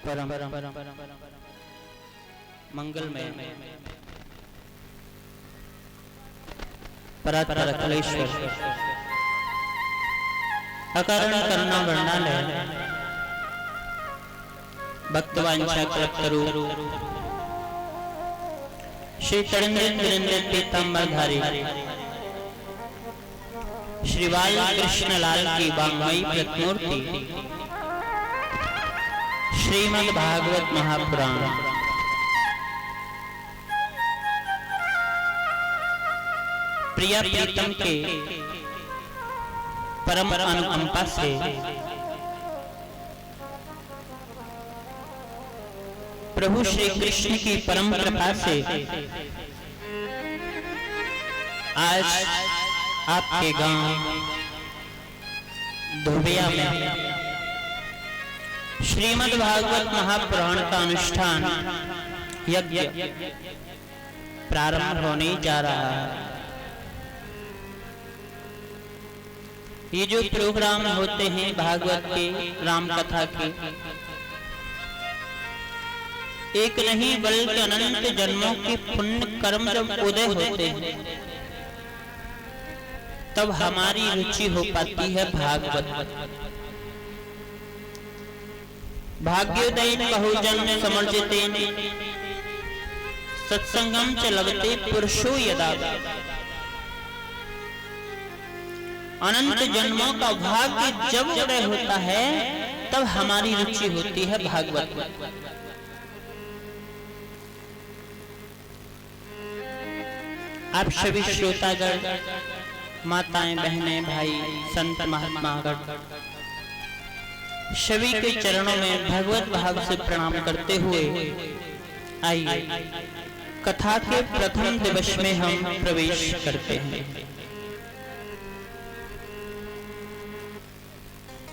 परम मंगलमय परात्पर अखिलेश्वर अकारण करुणा वर्णालय भक्तवांछा कल्पतरु श्री तरणेन्द्र पीतांबरधारी श्री बाल कृष्ण लाल की वाङ्मयी प्रतिमूर्ति श्रीमद् भागवत महापुराण प्रिया प्रीतम के परम अनुकंपा से प्रभु श्री कृष्ण की परम कृपा से आज आपके गांव धोबिया में श्रीमद् भागवत महापुराण का अनुष्ठान यज्ञ प्रारंभ होने जा रहा है। ये जो प्रोग्राम होते हैं भागवत के, राम कथा के, एक नहीं बल्कि अनंत जन्मों के पुण्य कर्म जब उदय होते हैं तब हमारी रुचि हो पाती है भागवत। भाग्योदयेन बहुजन समर्जितेन सत्संगम च लभते पुरुषो यदा। अनंत जन्मों का भाग्य जब उदय होता है तब हमारी रुचि होती है भागवत। आप सभी श्रोतागण, माताएं, बहनें, भाई, संत महात्मागण सभी के चरणों में भगवत भाव से प्रणाम करते हुए आइए कथा के प्रथम दिवस में हम प्रवेश करते हैं।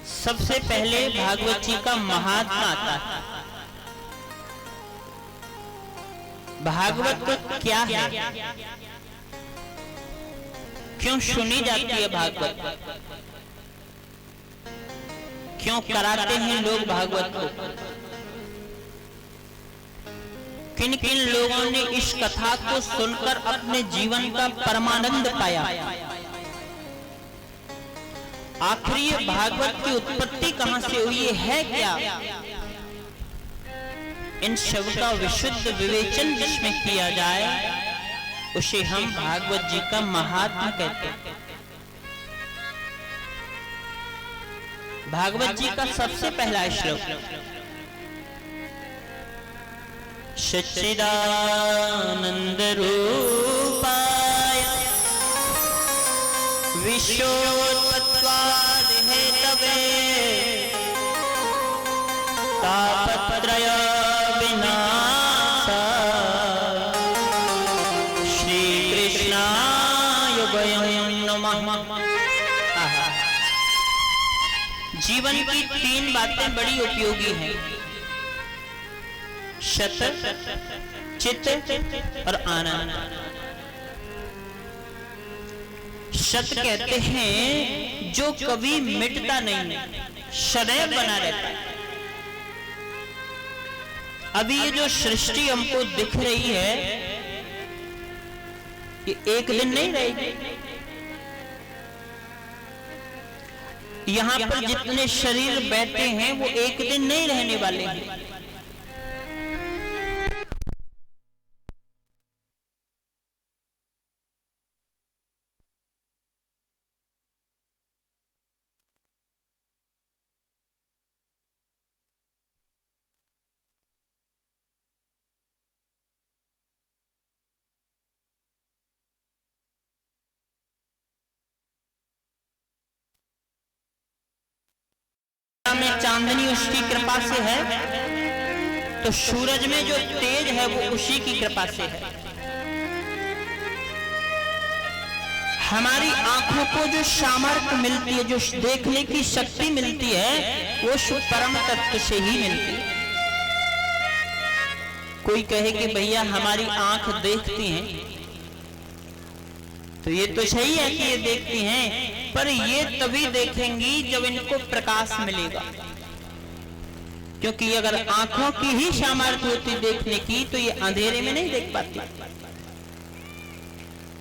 सबसे पहले भागवत जी का महात्मा आता है। भागवत तो क्या है, क्यों सुनी जाती है भागवत, क्यों कराते हैं लोग भागवत को, किन किन लोगों ने इस कथा को सुनकर अपने जीवन का परमानंद पाया, आखिर ये भागवत की उत्पत्ति कहां से हुई है क्या, इन सब का विशुद्ध विवेचन जिसमें किया जाए उसे हम भागवत जी का महात्मा कहते हैं। भागवत जी का सबसे पहला श्लोक सच्चिदानंद रूपाय विश्वोत्पत्त्वाद हेतवे तापत्रय विनाशाय श्री कृष्णाय वयं नमः। जीवन की तीन बातें बड़ी उपयोगी हैं, सत, चित और आनंद। सत कहते हैं जो कभी मिटता नहीं, सदैव बना रहता है। अभी ये जो सृष्टि हमको दिख रही है ये एक दिन नहीं रहेगी। यहाँ पर जितने शरीर बैठे हैं वो एक दिन नहीं रहने वाले हैं। में चांदनी उसकी कृपा से है, तो सूरज में जो तेज है वो उसी की कृपा से है। हमारी आंखों को जो सामर्थ्य मिलती है, जो देखने की शक्ति मिलती है, वो परम तत्व से ही मिलती है। कोई कहे कि भैया हमारी आंख देखती हैं, तो ये तो सही है कि ये देखती हैं, पर ये तभी देखेंगी जब इनको प्रकाश मिलेगा। क्योंकि अगर आंखों की ही सामर्थ्य होती देखने की, तो ये अंधेरे में नहीं देख पाती।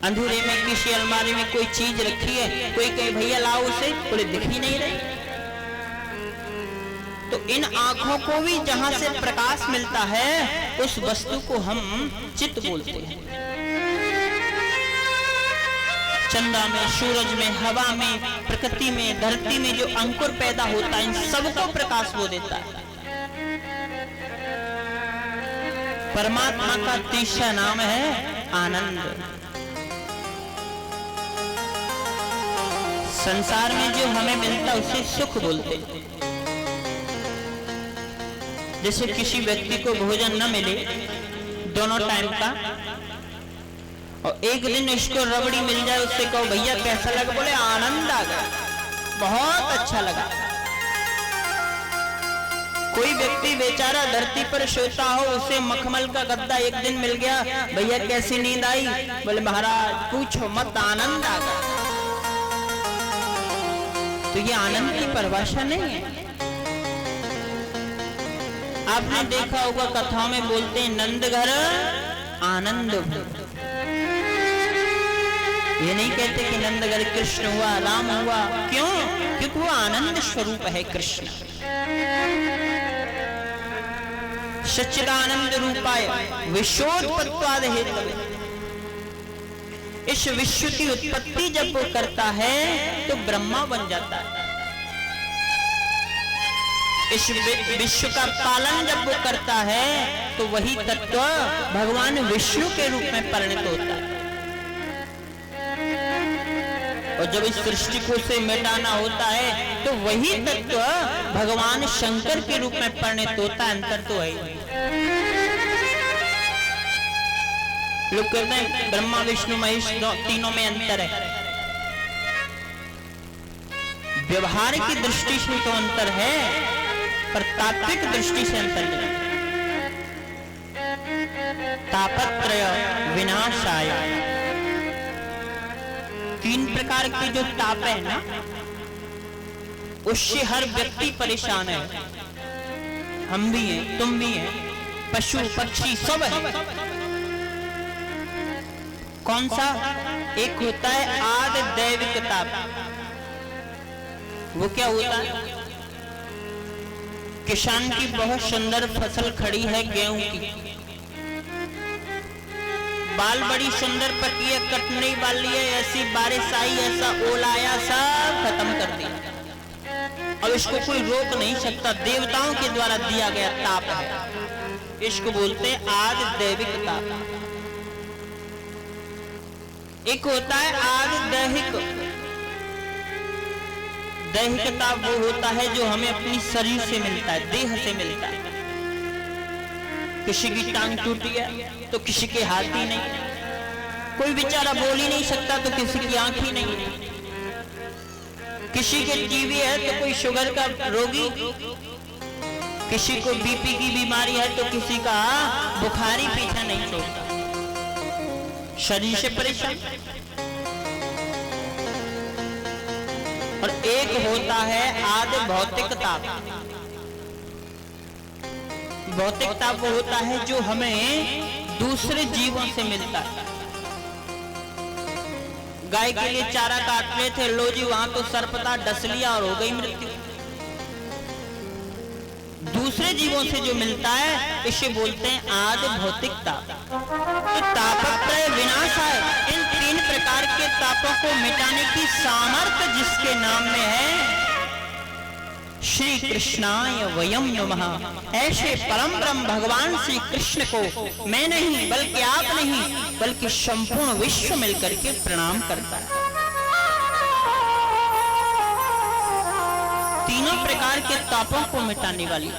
अंधेरे में किसी अलमारी में कोई चीज रखी है, कोई कहे भैया लाओ उसे, बोले दिख ही नहीं रही। तो इन आंखों को भी जहां से प्रकाश मिलता है, उस वस्तु को हम चित्त बोलते हैं। चंदा में, सूरज में, हवा में, प्रकृति में, धरती में जो अंकुर पैदा होता है, इन सबको प्रकाश वो देता है। परमात्मा का तीसरा नाम है आनंद। संसार में जो हमें मिलता है उसे सुख बोलते हैं। जैसे किसी व्यक्ति को भोजन न मिले दोनों टाइम का, और एक दिन इसको रबड़ी मिल जाए, उससे कहो भैया कैसा लगा, बोले आनंद आ गया, बहुत अच्छा लगा। कोई व्यक्ति बेचारा धरती पर सोता हो, उसे मखमल का गद्दा एक दिन मिल गया, भैया कैसी नींद आई, बोले महाराज पूछो मत, आनंद आ गया। तो ये आनंद की परिभाषा नहीं है। आपने देखा होगा कथाओं में बोलते हैं नंद घर आनंद। ये नहीं कहते कि नंद घर कृष्ण हुआ, राम हुआ। क्यों? क्योंकि वो आनंद स्वरूप है कृष्ण। सच्चिदानंद रूपाय विश्वोत्पत्त्वाद हेतवे। इस विश्व की उत्पत्ति जब वो करता है तो ब्रह्मा बन जाता है। इस विश्व का पालन जब वो करता है तो वही तत्व भगवान विष्णु के रूप में परिणत होता है। और जब इस सृष्टि को से मिटाना होता है तो वही तत्व भगवान शंकर के रूप में परिणत होता है। अंतर तो है। लोग कहते हैं ब्रह्मा विष्णु महेश तीनों में अंतर है। व्यवहार की दृष्टि से तो अंतर है, पर तात्विक दृष्टि से अंतर नहीं। तापत्रय विनाशाय। तीन प्रकार के जो ताप है ना, उससे हर व्यक्ति परेशान है। हम भी हैं, तुम भी हैं, पशु पक्षी सब है। कौन सा? एक होता है आदि दैविक ताप। वो क्या होता है? किसान की बहुत सुंदर फसल खड़ी है गेहूं की, बाल बड़ी सुंदर पकी है, कटने वाली है, ऐसी बारिश आई, ऐसा ओला आया, सब खत्म कर दिया। अब इसको कोई रोक नहीं सकता, देवताओं के द्वारा दिया गया ताप है। इसको बोलते हैं आदि दैविक ताप। एक होता है आदि दैहिक। दैहिक ताप वो होता है जो हमें अपनी शरीर से मिलता है, देह से मिलता है। किसी की टांग टूटी है तो किसी के हाथ ही नहीं, कोई बेचारा बोल ही नहीं सकता तो किसी की आंख ही नहीं, किसी के टीबी है तो कोई शुगर का रोगी, किसी को बीपी की बीमारी है तो किसी का बुखारी पीछा नहीं छोड़ता, शरीर से परेशान। और एक होता है आदि भौतिक ताप। भौतिक ताप वो होता है जो हमें दूसरे जीवों से मिलता है। गाय के लिए चारा काट रहे थे, लो जी वहां तो सर्पता डस लिया और हो गई मृत्यु। दूसरे जीवों से जो मिलता है इसे बोलते हैं आदि भौतिक ताप। तो तापत्रय विनाश है। इन तीन प्रकार के तापों को मिटाने की सामर्थ्य जिसके नाम में है, श्री कृष्णाय वयम नमः। ऐसे परम ब्रह्म भगवान श्री कृष्ण को मैं नहीं बल्कि आप नहीं बल्कि संपूर्ण विश्व मिलकर के प्रणाम करता है। तीनों तीनों प्रकार के तापों को मिटाने वाली।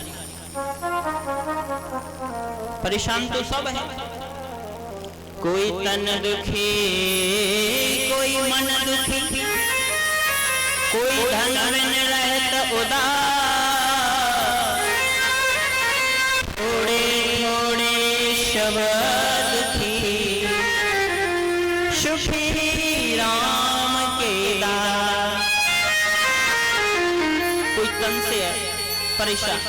परेशान तो सब है, कोई तन दुखी, कोई मन दुखी, कोई धन बिन रहत उदास, थोड़े थोड़े शब्द दुखी, सुखी राम के दास। कोई तन से है परेशान,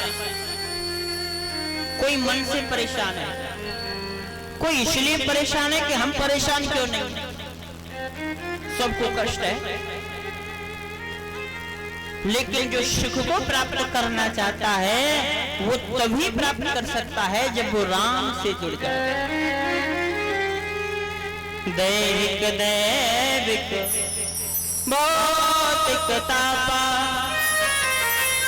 कोई मन से परेशान है, कोई इसलिए परेशान है कि हम परेशान क्यों नहीं। सबको कष्ट है, लेकिन जो सुख को प्राप्त करना चाहता है वो तभी प्राप्त कर सकता है जब वो राम से जुड़ जाए। दैविक दैविक भौतिक तापा,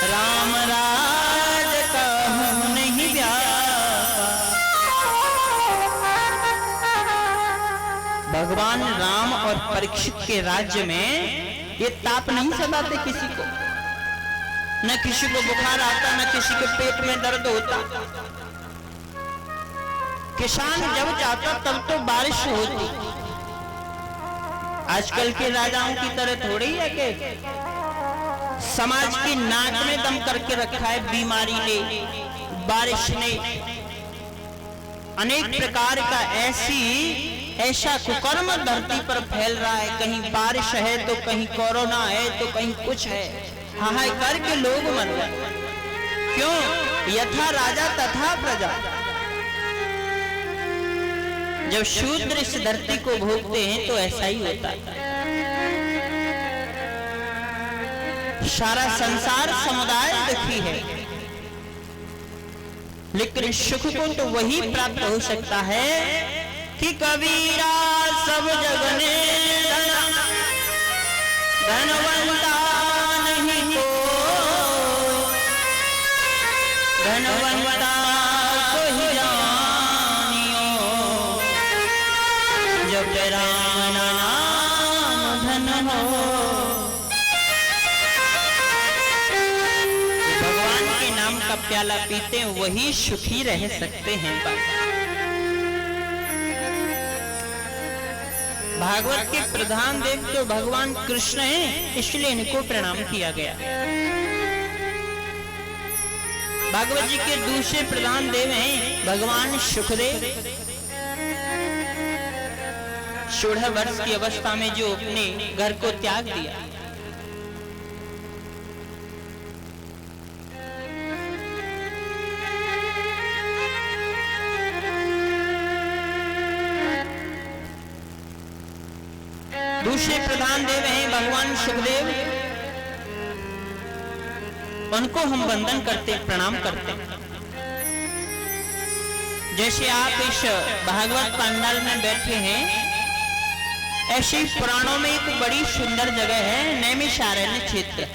राम राज कहूं नहीं व्यापा। भगवान राम और परीक्षित के राज्य में ये ताप नहीं सताते किसी को, न किसी को बुखार आता, न किसी के पेट में दर्द होता। किसान जब जाता तब तो बारिश होती। आजकल के राजाओं की तरह थोड़ी है कि समाज की नाक में दम करके रखा है बीमारी ने, बारिश ने, अनेक प्रकार का ऐसा कुकर्म धरती पर फैल रहा है। कहीं बारिश है तो कहीं कोरोना है तो कहीं कुछ है, हाहाकार के लोग मर रहे। क्यों? यथा राजा तथा प्रजा। जब शूद्र इस धरती को भोगते हैं तो ऐसा ही होता है। सारा संसार समुदाय दुखी है, लेकिन सुख को तो वही प्राप्त हो सकता है कि कबीरा सब जग ने धनवंता नहीं को, धनवंता को ही जानियो, जब राम नाम धन हो। भगवान के नाम का प्याला पीते वही सुखी रह सकते हैं। भागवत के प्रधान देव तो भगवान कृष्ण हैं, इसलिए इनको प्रणाम किया गया। भागवत जी के दूसरे प्रधान देव हैं भगवान सुखदेव। 16 वर्ष की अवस्था में जो अपने घर को त्याग दिया, दूसरे प्रधान देव हैं भगवान सुखदेव। उनको हम वंदन करते, प्रणाम करते। जैसे आप इस भागवत पंडाल में बैठे हैं, ऐसे पुराणों में एक बड़ी सुंदर जगह है नैमिषारण्य क्षेत्र।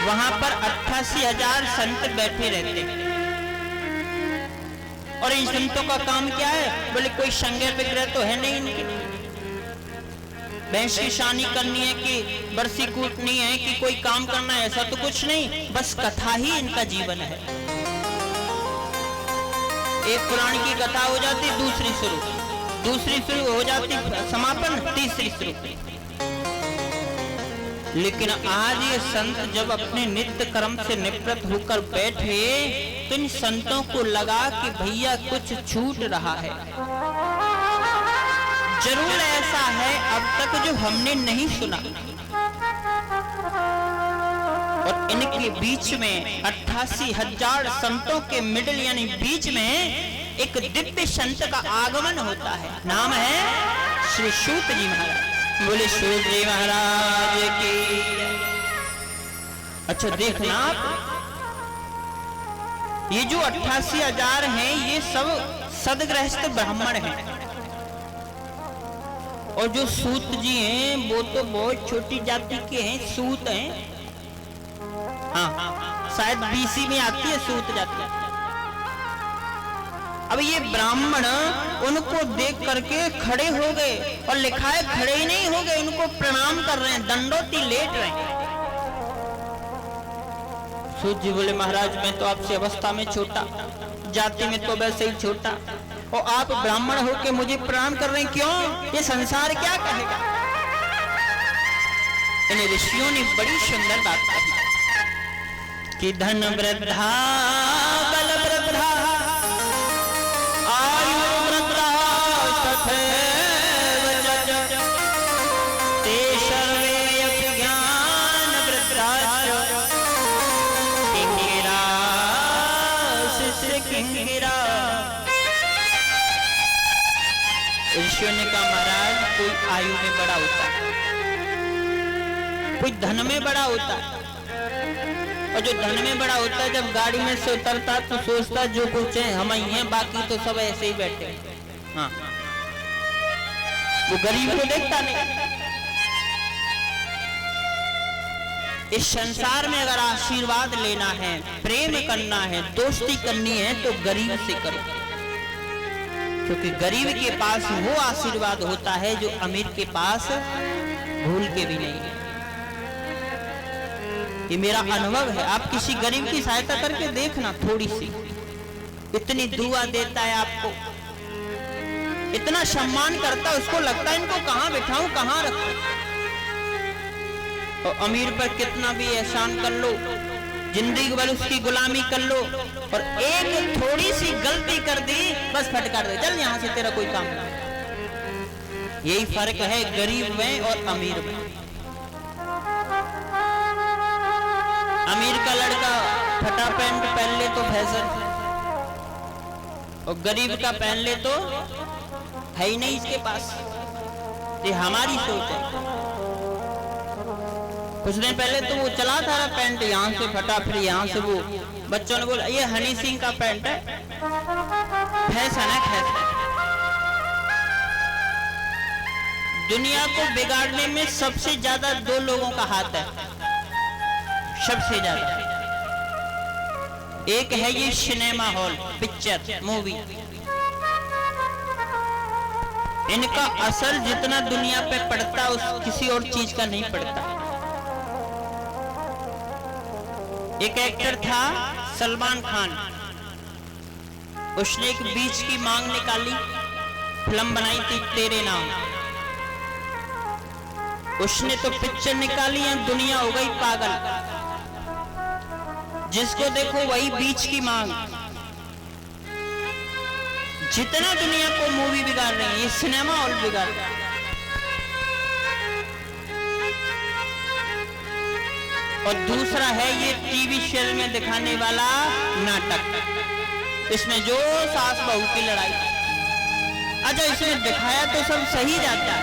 वहां पर 88,000 संत बैठे रहते हैं। और इन संतों का काम क्या है? बोले कोई संज्ञा विग्रह तो है नहीं इनकी। भैंस की शानी करनी है कि बरसी कूटनी है कि कोई काम करना है, ऐसा तो कुछ नहीं। बस कथा ही इनका जीवन है। एक पुराण की कथा हो जाती, दूसरी शुरू हो जाती, समापन, तीसरी शुरू। लेकिन आज ये संत जब अपने नित्य कर्म से निवृत्त होकर बैठे तो इन संतों को लगा कि भैया कुछ छूट रहा है। जरूर ऐसा है अब तक जो हमने नहीं सुना। और इनके बीच में 88,000 संतों के मिडिल यानी बीच में एक दिव्य संत का आगमन होता है। नाम है श्री सूत जी महाराज। बोले सूत जी महाराज की। अच्छा देखना आप, ये जो 88,000 हैं ये सब सदगृहस्थ ब्राह्मण हैं। और जो सूत जी हैं वो तो बहुत छोटी जाति के हैं, सूत हैं। हाँ, शायद बीसी में आती है सूत जाति। अब ये ब्राह्मण उनको देख करके खड़े हो गए, और लिखा है खड़े ही नहीं हो गए, उनको प्रणाम कर रहे हैं, दंडोती लेट रहे हैं। सूत जी बोले महाराज मैं तो आपसे अवस्था में छोटा, जाति में तो वैसे ही छोटा, और आप ब्राह्मण होके मुझे प्रणाम कर रहे हैं, क्यों? ये संसार क्या कहेगा? इन ऋषियों ने बड़ी सुंदर बात कही कि धन वृद्धा बल वृद्धा आयु वृद्धा तथैव जज ते सर्वे अपि ज्ञान वृद्धाश्च किंकिरा शिष्य किंकिरा। ऋषियों ने कहा महाराज कोई आयु में बड़ा होता है, कोई धन में बड़ा होता है, और जो धन में बड़ा होता है जब गाड़ी में से उतरता तो सोचता जो कुछ है हम ही हैं, बाकी तो सब ऐसे ही बैठे। हाँ, वो गरीब को देखता नहीं। इस संसार में अगर आशीर्वाद लेना है, प्रेम करना है, दोस्ती करनी है तो गरीब से करो, क्योंकि गरीब के पास वो आशीर्वाद होता है जो अमीर के पास भूल के भी नहीं है। ये मेरा अनुभव है, आप किसी गरीब की सहायता करके देखना, थोड़ी सी, इतनी दुआ देता है आपको, इतना सम्मान करता है, उसको लगता है इनको कहां बिठाऊं कहां रखूं। और अमीर पर कितना भी एहसान कर लो, जिंदगी भर उसकी गुलामी कर लो, और एक थोड़ी सी गलती कर दी बस फटकार दे, चल यहां से तेरा कोई काम नहीं। यही फर्क है गरीब में और अमीर में। अमीर का लड़का फटा पैंट पहन ले तो फैशन, और गरीब का पहन ले तो है ही नहीं इसके पास। ये हमारी सोच है। कुछ दिन पहले तो वो चला था पैंट, यहाँ से फटा, फिर यहाँ से वो, बच्चों ने बोला ये हनी सिंह का पैंट है, फैशन है फैशन। दुनिया को बिगाड़ने में सबसे ज्यादा दो लोगों का हाथ है, सबसे ज्यादा। एक है ये सिनेमा हॉल, पिक्चर मूवी, इनका असर जितना दुनिया पे पड़ता उस किसी और चीज का नहीं पड़ता। एक एक्टर था सलमान खान, उसने एक बीच की मांग निकाली, फिल्म बनाई थी तेरे नाम। उसने तो पिक्चर निकाली है, दुनिया हो गई पागल, जिसको देखो वही बीच की मांग। जितना दुनिया को मूवी बिगाड़ रही है, ये सिनेमा हॉल बिगाड़ रहा है। और दूसरा है ये टीवी सीरियल में दिखाने वाला नाटक, इसमें जो सास बहू की लड़ाई। अच्छा, इसमें दिखाया तो सब सही जाता है,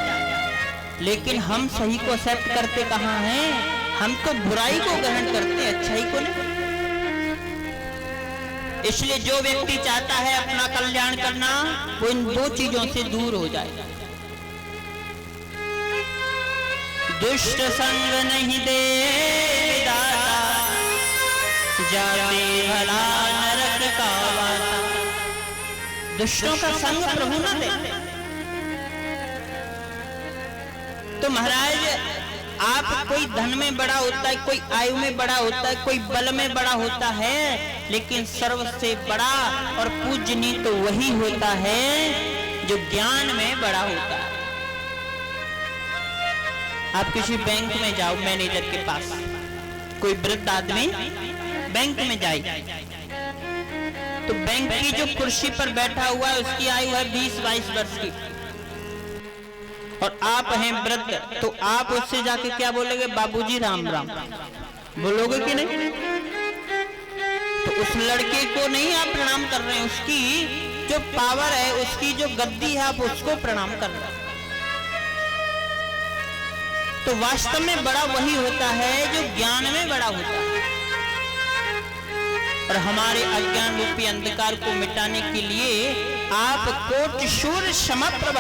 लेकिन हम सही को एक्सेप्ट करते कहाँ हैं? हम तो बुराई को ग्रहण करते हैं, अच्छाई को नहीं। इसलिए जो व्यक्ति चाहता है अपना कल्याण करना, वो इन दो चीजों से दूर हो जाए। दुष्ट संग नहीं दे विधाता, जाते भला नरक का वाता। दुष्टों का संग प्रभु न दे। तो महाराज, आप कोई धन में बड़ा होता है, कोई आयु में बड़ा होता है, कोई बल में बड़ा होता है, लेकिन सर्वसे बड़ा और पूजनीय तो वही होता है जो ज्ञान में बड़ा होता है। आप किसी बैंक में जाओ, मैनेजर के पास, कोई वृद्ध आदमी बैंक में जाए, तो बैंक की जो कुर्सी पर बैठा हुआ है उसकी आयु है 20-22 वर्ष की, और आप हैं वृद्ध, तो आप उससे जाके क्या बोलोगे? बाबूजी राम राम बोलोगे कि नहीं? तो उस लड़के को नहीं आप प्रणाम कर रहे हैं, उसकी जो पावर है, उसकी जो गद्दी है, आप उसको प्रणाम कर रहे हैं। तो वास्तव में बड़ा वही होता है जो ज्ञान में बड़ा होता है। और हमारे अज्ञान रूपी अंधकार को मिटाने के लिए आप कोटि सूर्य समप्रभ,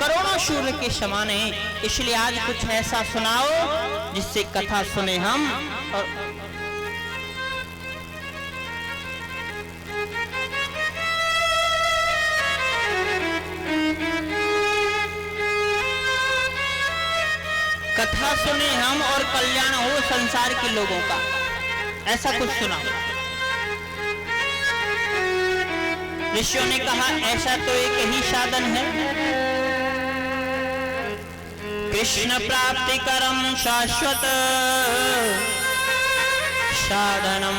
करोड़ों सूर्य के समान हैं। इसलिए आज कुछ ऐसा सुनाओ जिससे कथा सुने हम। और कथा सुने हम और कल्याण हो संसार के लोगों का। ऐसा कुछ सुना। ऋषियों ने कहा ऐसा तो एक ही साधन है, कृष्ण प्राप्ति करम शाश्वत साधनम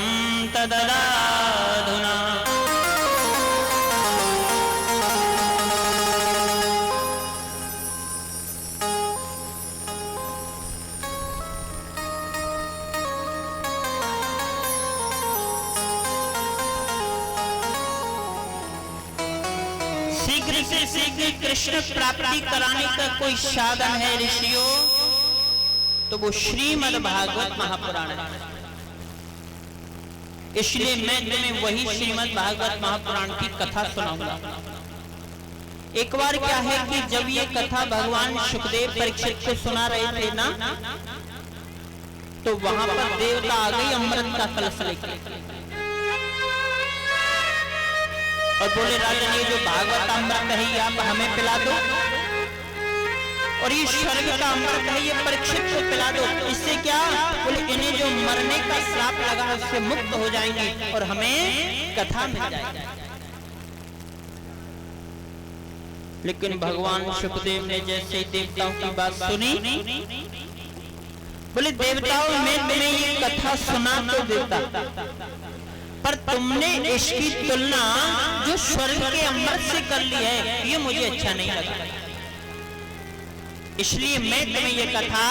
तददाधुना। शीघ्र से शीघ्र कृष्ण प्राप्ति कराने का कोई साधन है ऋषियों, तो वो श्रीमद् भागवत महापुराण है। इसलिए मैं तुम्हें वही श्रीमद् भागवत महापुराण की कथा सुनाऊंगा। एक बार क्या है कि जब ये कथा भगवान सुखदेव परीक्षित को सुना रहे थे ना, तो वहां पर देवता आ गई अमृत का कलश लेकर और बोले राजन ये जो भागवत अमृत है ये आप हमें पिला दो, और ये स्वर्ग का अमृत है ये परीक्षित को पिला दो। इससे क्या, बोले इन्हें जो मरने का श्राप लगा है उससे मुक्त हो जाएंगे और हमें कथा मिल जाएगी। लेकिन भगवान सुखदेव ने जैसे देवताओं की बात सुनी, बोले देवताओं में तुम्हें ये कथा सुना तो देता, पर तुमने इसकी तुलना जो स्वर्ग के अमृत से कर ली है ये मुझे अच्छा नहीं लगा, इसलिए मैं तुम्हें ये कथा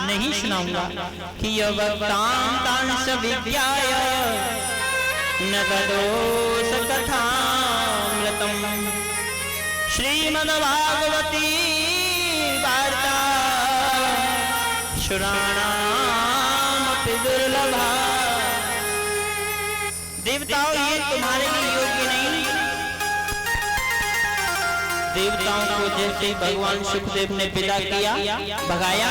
नहीं सुनाऊंगा। कि यवतांतांश विज्ञाय न तदोष कथामृतम् श्रीमद्भागवती वार्ता श्रवणामपि दुर्लभा। देवताओं ये तुम्हारे लिए योग्य नहीं। देवताओं को जैसे भगवान सुखदेव ने विदा किया, भगाया,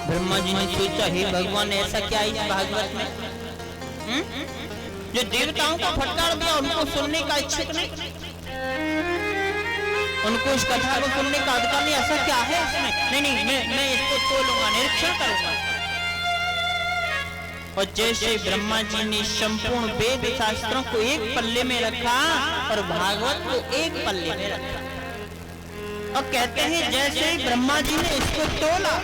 ब्रह्मा जी ने सोचा हे भगवान ऐसा क्या इस भागवत में जो देवताओं को फटकार दिया, उनको सुनने का इच्छुक नहीं, उनको इस कथा को सुनने का अधिकार नहीं, ऐसा क्या है इसमें? नहीं मैं इसको तोलूंगा, निरीक्षण करूंगा। और जैसे ब्रह्मा जी ने संपूर्ण वेद शास्त्रों को एक पल्ले में रखा और भागवत को एक पल्ले में रखा, और कहते हैं जैसे ही ब्रह्मा जी ने इसको तोला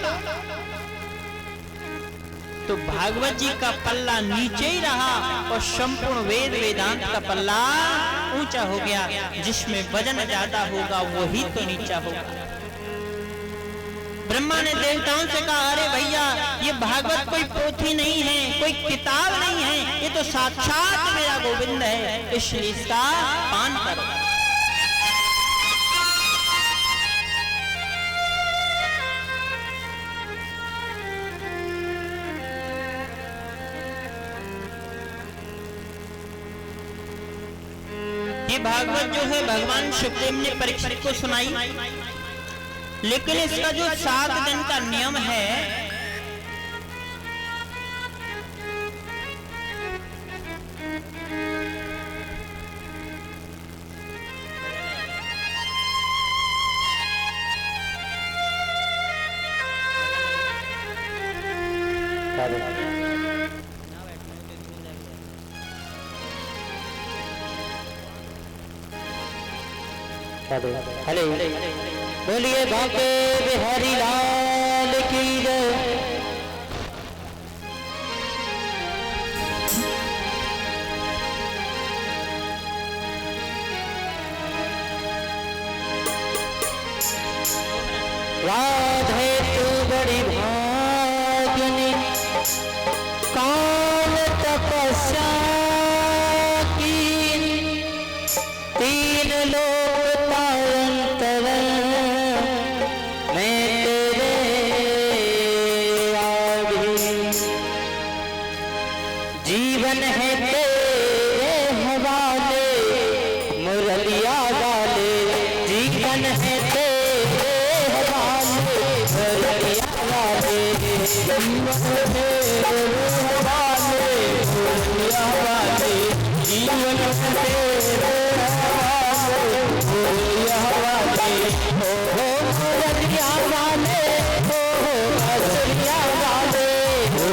तो भागवत जी का पल्ला नीचे ही रहा और संपूर्ण वेद वेदांत का पल्ला ऊंचा हो गया। जिसमें वजन ज्यादा होगा वही तो नीचा होगा। ब्रह्मा ने देवताओं से कहा अरे भैया ये भागवत कोई पोथी नहीं है, कोई किताब नहीं है, ये तो साक्षात मेरा गोविंद है, इसलिए इसका पान करो। ये भागवत जो है भगवान सुखदेव ने परीक्षित को सुनाई, लेकिन इसका जो 7 दिन का नियम है हेलो बोलिए बांके बिहारी लाल की जय। राधे तू बड़ी भाग्यनी काल तपस्या की, 3 लोग तारंतर मैं तेरे आगे, जीवन है तेरे हवाले मुरलिया वाले, जीवन है तेरे हवाले मुरलिया वाले, जीवन है तेरे हवाले मुरलिया वाले, जीवन है तेरे मुरलिया वाले, हो मुरलिया वाले, हो मुरलिया वाले, हो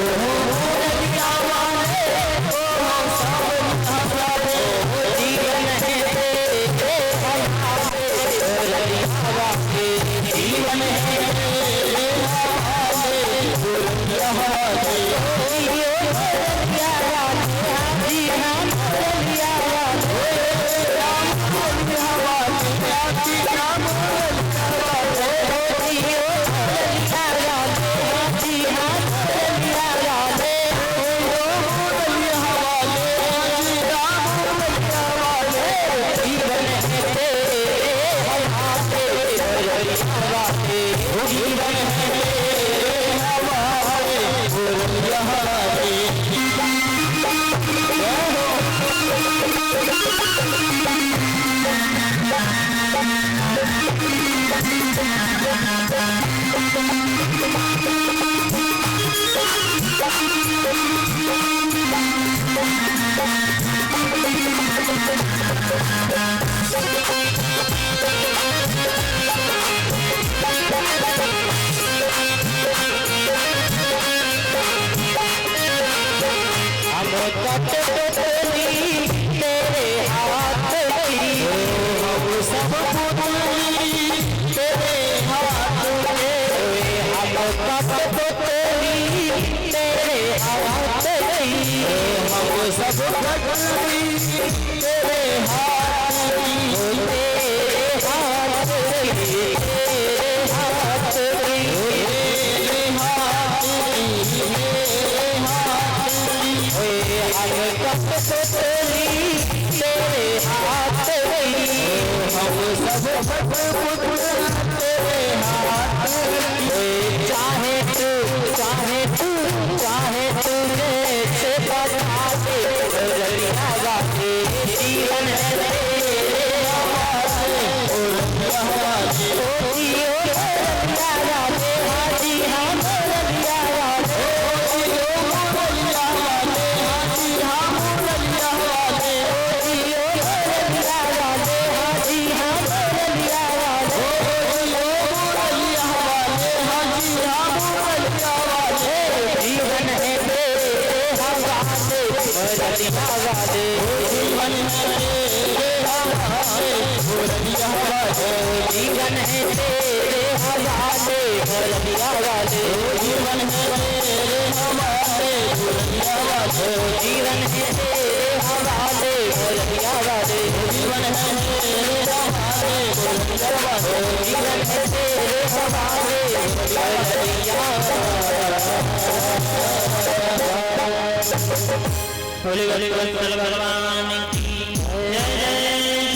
होली होली गोविंद भगवान की जय।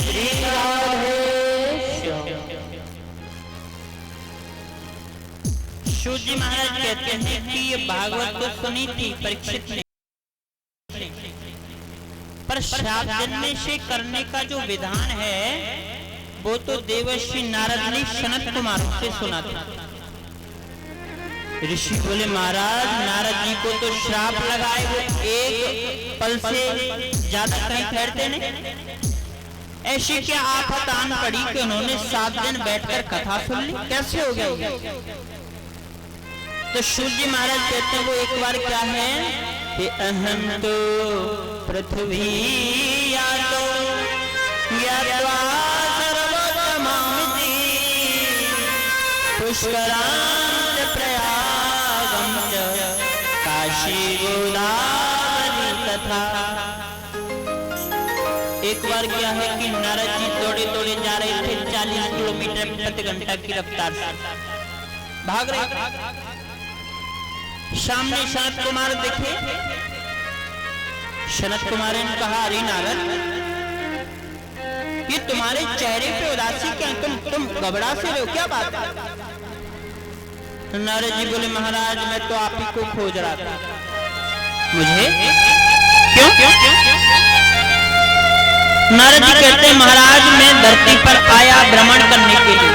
श्री राधे। सूत जी महाराज कहते हैं कि ये भागवत तो सुनी थी परीक्षित ने, पर श्राप जन्मे से करने का जो विधान है वो तो देवर्षि नारद ने सनत कुमार से सुना था। ऋषि बोले महाराज नारद जी को तो श्राप लगाए, वो एक पल से ज्यादा कहीं ठहरते नहीं। ऐसी क्या आफत आन पड़ी कि उन्होंने 7 दिन बैठकर कथा सुन ली, कैसे हो गया? तो सूत जी महाराज कहते हैं वो एक बार क्या है कि अहम तो पृथ्वी यातो ज्ञात्वा सर्वोत्तमामिति पुष्करांत प्रयागं च काशी गोदावरी तथा। एक बार क्या है कि नारद जी दौड़े दौड़े जा रहे थे 40 किलोमीटर प्रति घंटा की रफ्तार से भाग रहे। सामने सनत कुमार दिखे। सनत कुमार ने कहा अरे नारद ये तुम्हारे चेहरे पे उदासी क्या, तुम घबरा से रहे हो, क्या बात है? नारद जी बोले महाराज मैं तो आप ही को खोज रहा था। मुझे क्यों? नारद जी कहते हैं महाराज मैं धरती पर आया भ्रमण करने के लिए।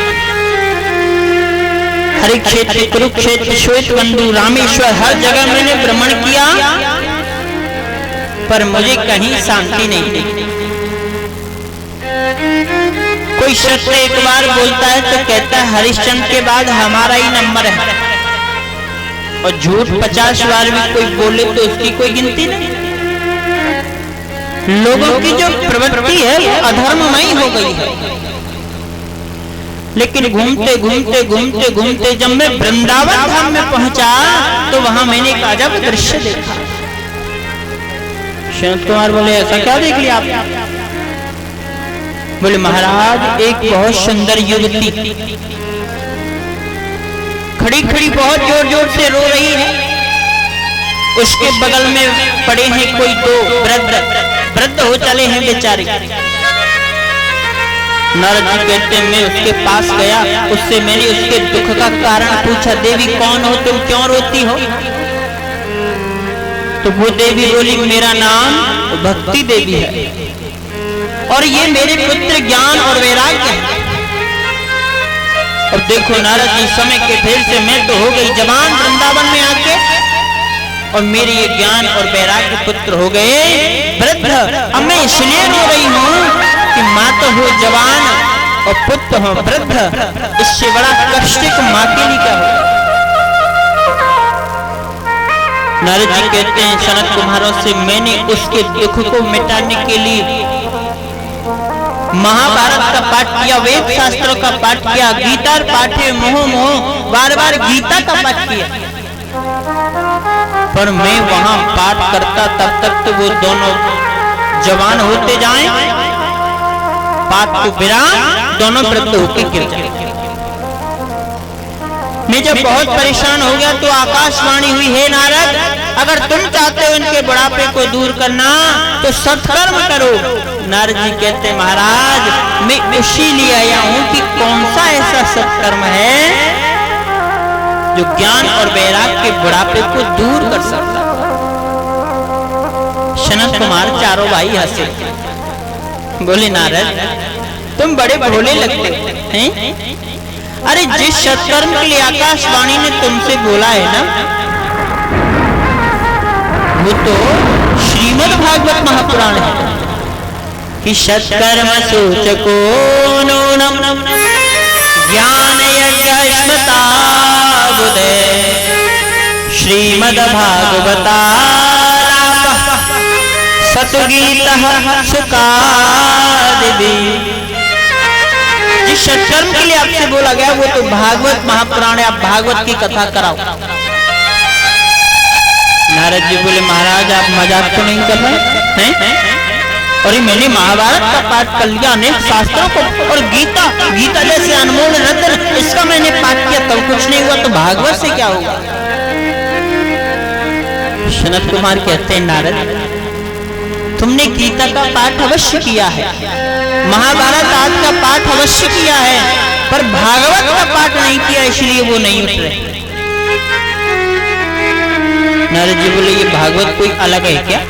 हरि क्षेत्र, कुरुक्षेत्र, श्वेतवंदु, रामेश्वर हर जगह मैंने भ्रमण किया पर मुझे कहीं शांति नहीं मिली। कोई शख्स एक बार बोलता है तो कहता है हरिश्चंद्र के बाद हमारा ही नंबर है, और झूठ 50 बार भी कोई बोले तो उसकी कोई गिनती नहीं। लोगों की जो प्रवृत्ति है वो अधर्ममयी हो गई है। लेकिन घूमते घूमते घूमते घूमते जब मैं वृंदावन धाम में पहुंचा तो वहां मैंने एक अजब दृश्य देखा। सनत कुमार बोले ऐसा क्या देख लिया आपने? बोले महाराज एक बहुत सुंदर युवती खड़ी खड़ी बहुत जोर जोर से रो रही है। उसके बगल में पड़े हैं कोई 2 वृद्ध हो चले हैं बेचारे। नारद जी कहते हैं मैं उसके पास गया, उससे मैंने उसके दुख का कारण पूछा, देवी कौन हो तुम, क्यों रोती हो? तो वो देवी बोली मेरा नाम भक्ति देवी है और ये मेरे पुत्र ज्ञान और वैराग्य है। अब देखो नारद जी समय के फेर से मैं तो हो गई जवान वृंदावन में आके, और मेरे ये ज्ञान और वैराग्य पुत्र हो गए वृद्ध। अब मैं इसलिए रो रही हूँ कि माँ तो हो जवान और पुत्र हो वृद्ध, इससे बड़ा कष्ट माँ के लिए क्या हो। नारद जी कहते हैं सनत कुमारों से, मैंने उसके दुख को मिटाने के लिए महाभारत का पाठ किया, वेद शास्त्रों का पाठ किया, गीता पाठे मोह मोह बार बार गीता का पाठ किया, पर मैं वहां पाठ करता तब तक तो वो दोनों जवान होते जाएं, पाठ को विराम दोनों वृद्ध होके गिर जाए। मैं जब बहुत परेशान हो गया तो आकाशवाणी हुई, हे नारद, अगर तुम चाहते हो इनके बुढ़ापे को दूर करना तो सत्कर्म करो। नारद जी कहते महाराज, मैं इसीलिए आया हूं कि कौन सा ऐसा सत्कर्म है जो ज्ञान और वैराग्य के बुढ़ापे को दूर कर सकता। सनत कुमार चारों भाई हंसे, बोले नारद तुम बड़े भोले लगते हैं। अरे जिस सत्कर्म के लिए आकाशवाणी ने तुमसे बोला है ना, वो तो श्रीमद् भागवत महापुराण है कि सत्कर्म सूचको नूनम ज्ञान यज्ञ स्मृता बुधे श्रीमद् भागवतालाप सतुगीतः सुखादिति। जिस सत्कर्म के लिए आपसे बोला गया वो तो भागवत महापुराण है, आप भागवत की कथा कराओ। नारद जी बोले महाराज आप मजाक तो नहीं कर रहे हैं? और मैंने महाभारत का पाठ कर लिया, अनेक शास्त्रों को, और गीता जैसे अनमोल रत्न इसका मैंने पाठ किया, तब कुछ नहीं हुआ तो भागवत से क्या होगा। सनत कुमार कहते हैं नारद तुमने गीता का पाठ अवश्य किया है, महाभारत आदि का पाठ अवश्य किया है, पर भागवत का पाठ नहीं किया, इसलिए वो नहीं उठ रहे। नारद जी बोले ये भागवत कोई अलग है क्या?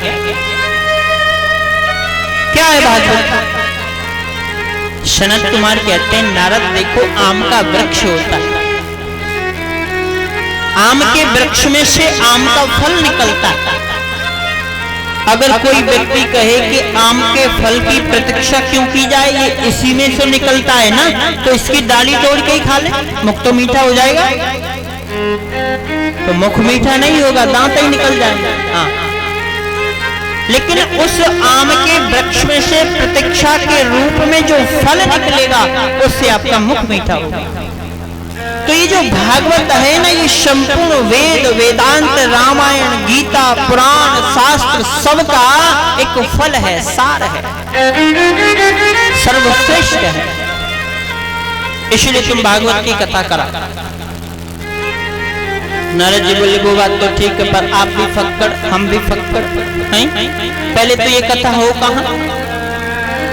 क्या है भागवत? सनत कुमार कहते हैं नारद देखो आम का वृक्ष होता है, आम के वृक्ष में से आम का फल निकलता है। अगर कोई व्यक्ति कहे कि आम के फल की प्रतीक्षा क्यों की जाए, ये इसी में से निकलता है ना, तो इसकी डाली तोड़ के ही खा ले, मुख तो मीठा हो जाएगा। तो मुख मीठा नहीं होगा, दांत ही निकल जाएगा। हाँ, लेकिन उस आम के वृक्ष में से प्रतीक्षा के रूप में जो फल निकलेगा उससे आपका मुख मीठा होगा। तो ये जो भागवत है ना, ये संपूर्ण वेद वेदांत रामायण गीता पुराण शास्त्र सबका एक फल है, सार है, सर्वश्रेष्ठ है। इसलिए तुम भागवत की कथा करा। नारद जी बोले वो बात तो ठीक है, पर आप भी फक्कड़ हम भी फक्कड़ हैं, पहले तो ये कथा हो कहाँ?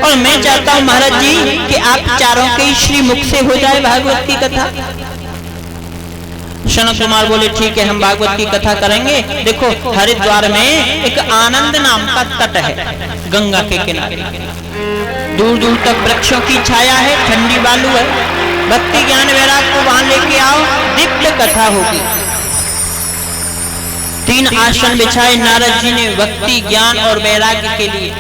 और मैं चाहता हूं महाराज जी कि आप चारों के श्री मुख से हो जाए भागवत की कथा। सनत कुमार बोले ठीक है हम भागवत की कथा करेंगे। देखो हरिद्वार में एक आनंद नाम का तट है, गंगा के किनारे, दूर दूर तक वृक्षों की छाया है, ठंडी बालू है, भक्ति ज्ञान वैराग्य को वहां लेके आओ, दिव्य कथा होगी। 3 आसन बिछाए नारद जी ने भक्ति ज्ञान और वैराग्य के लिए,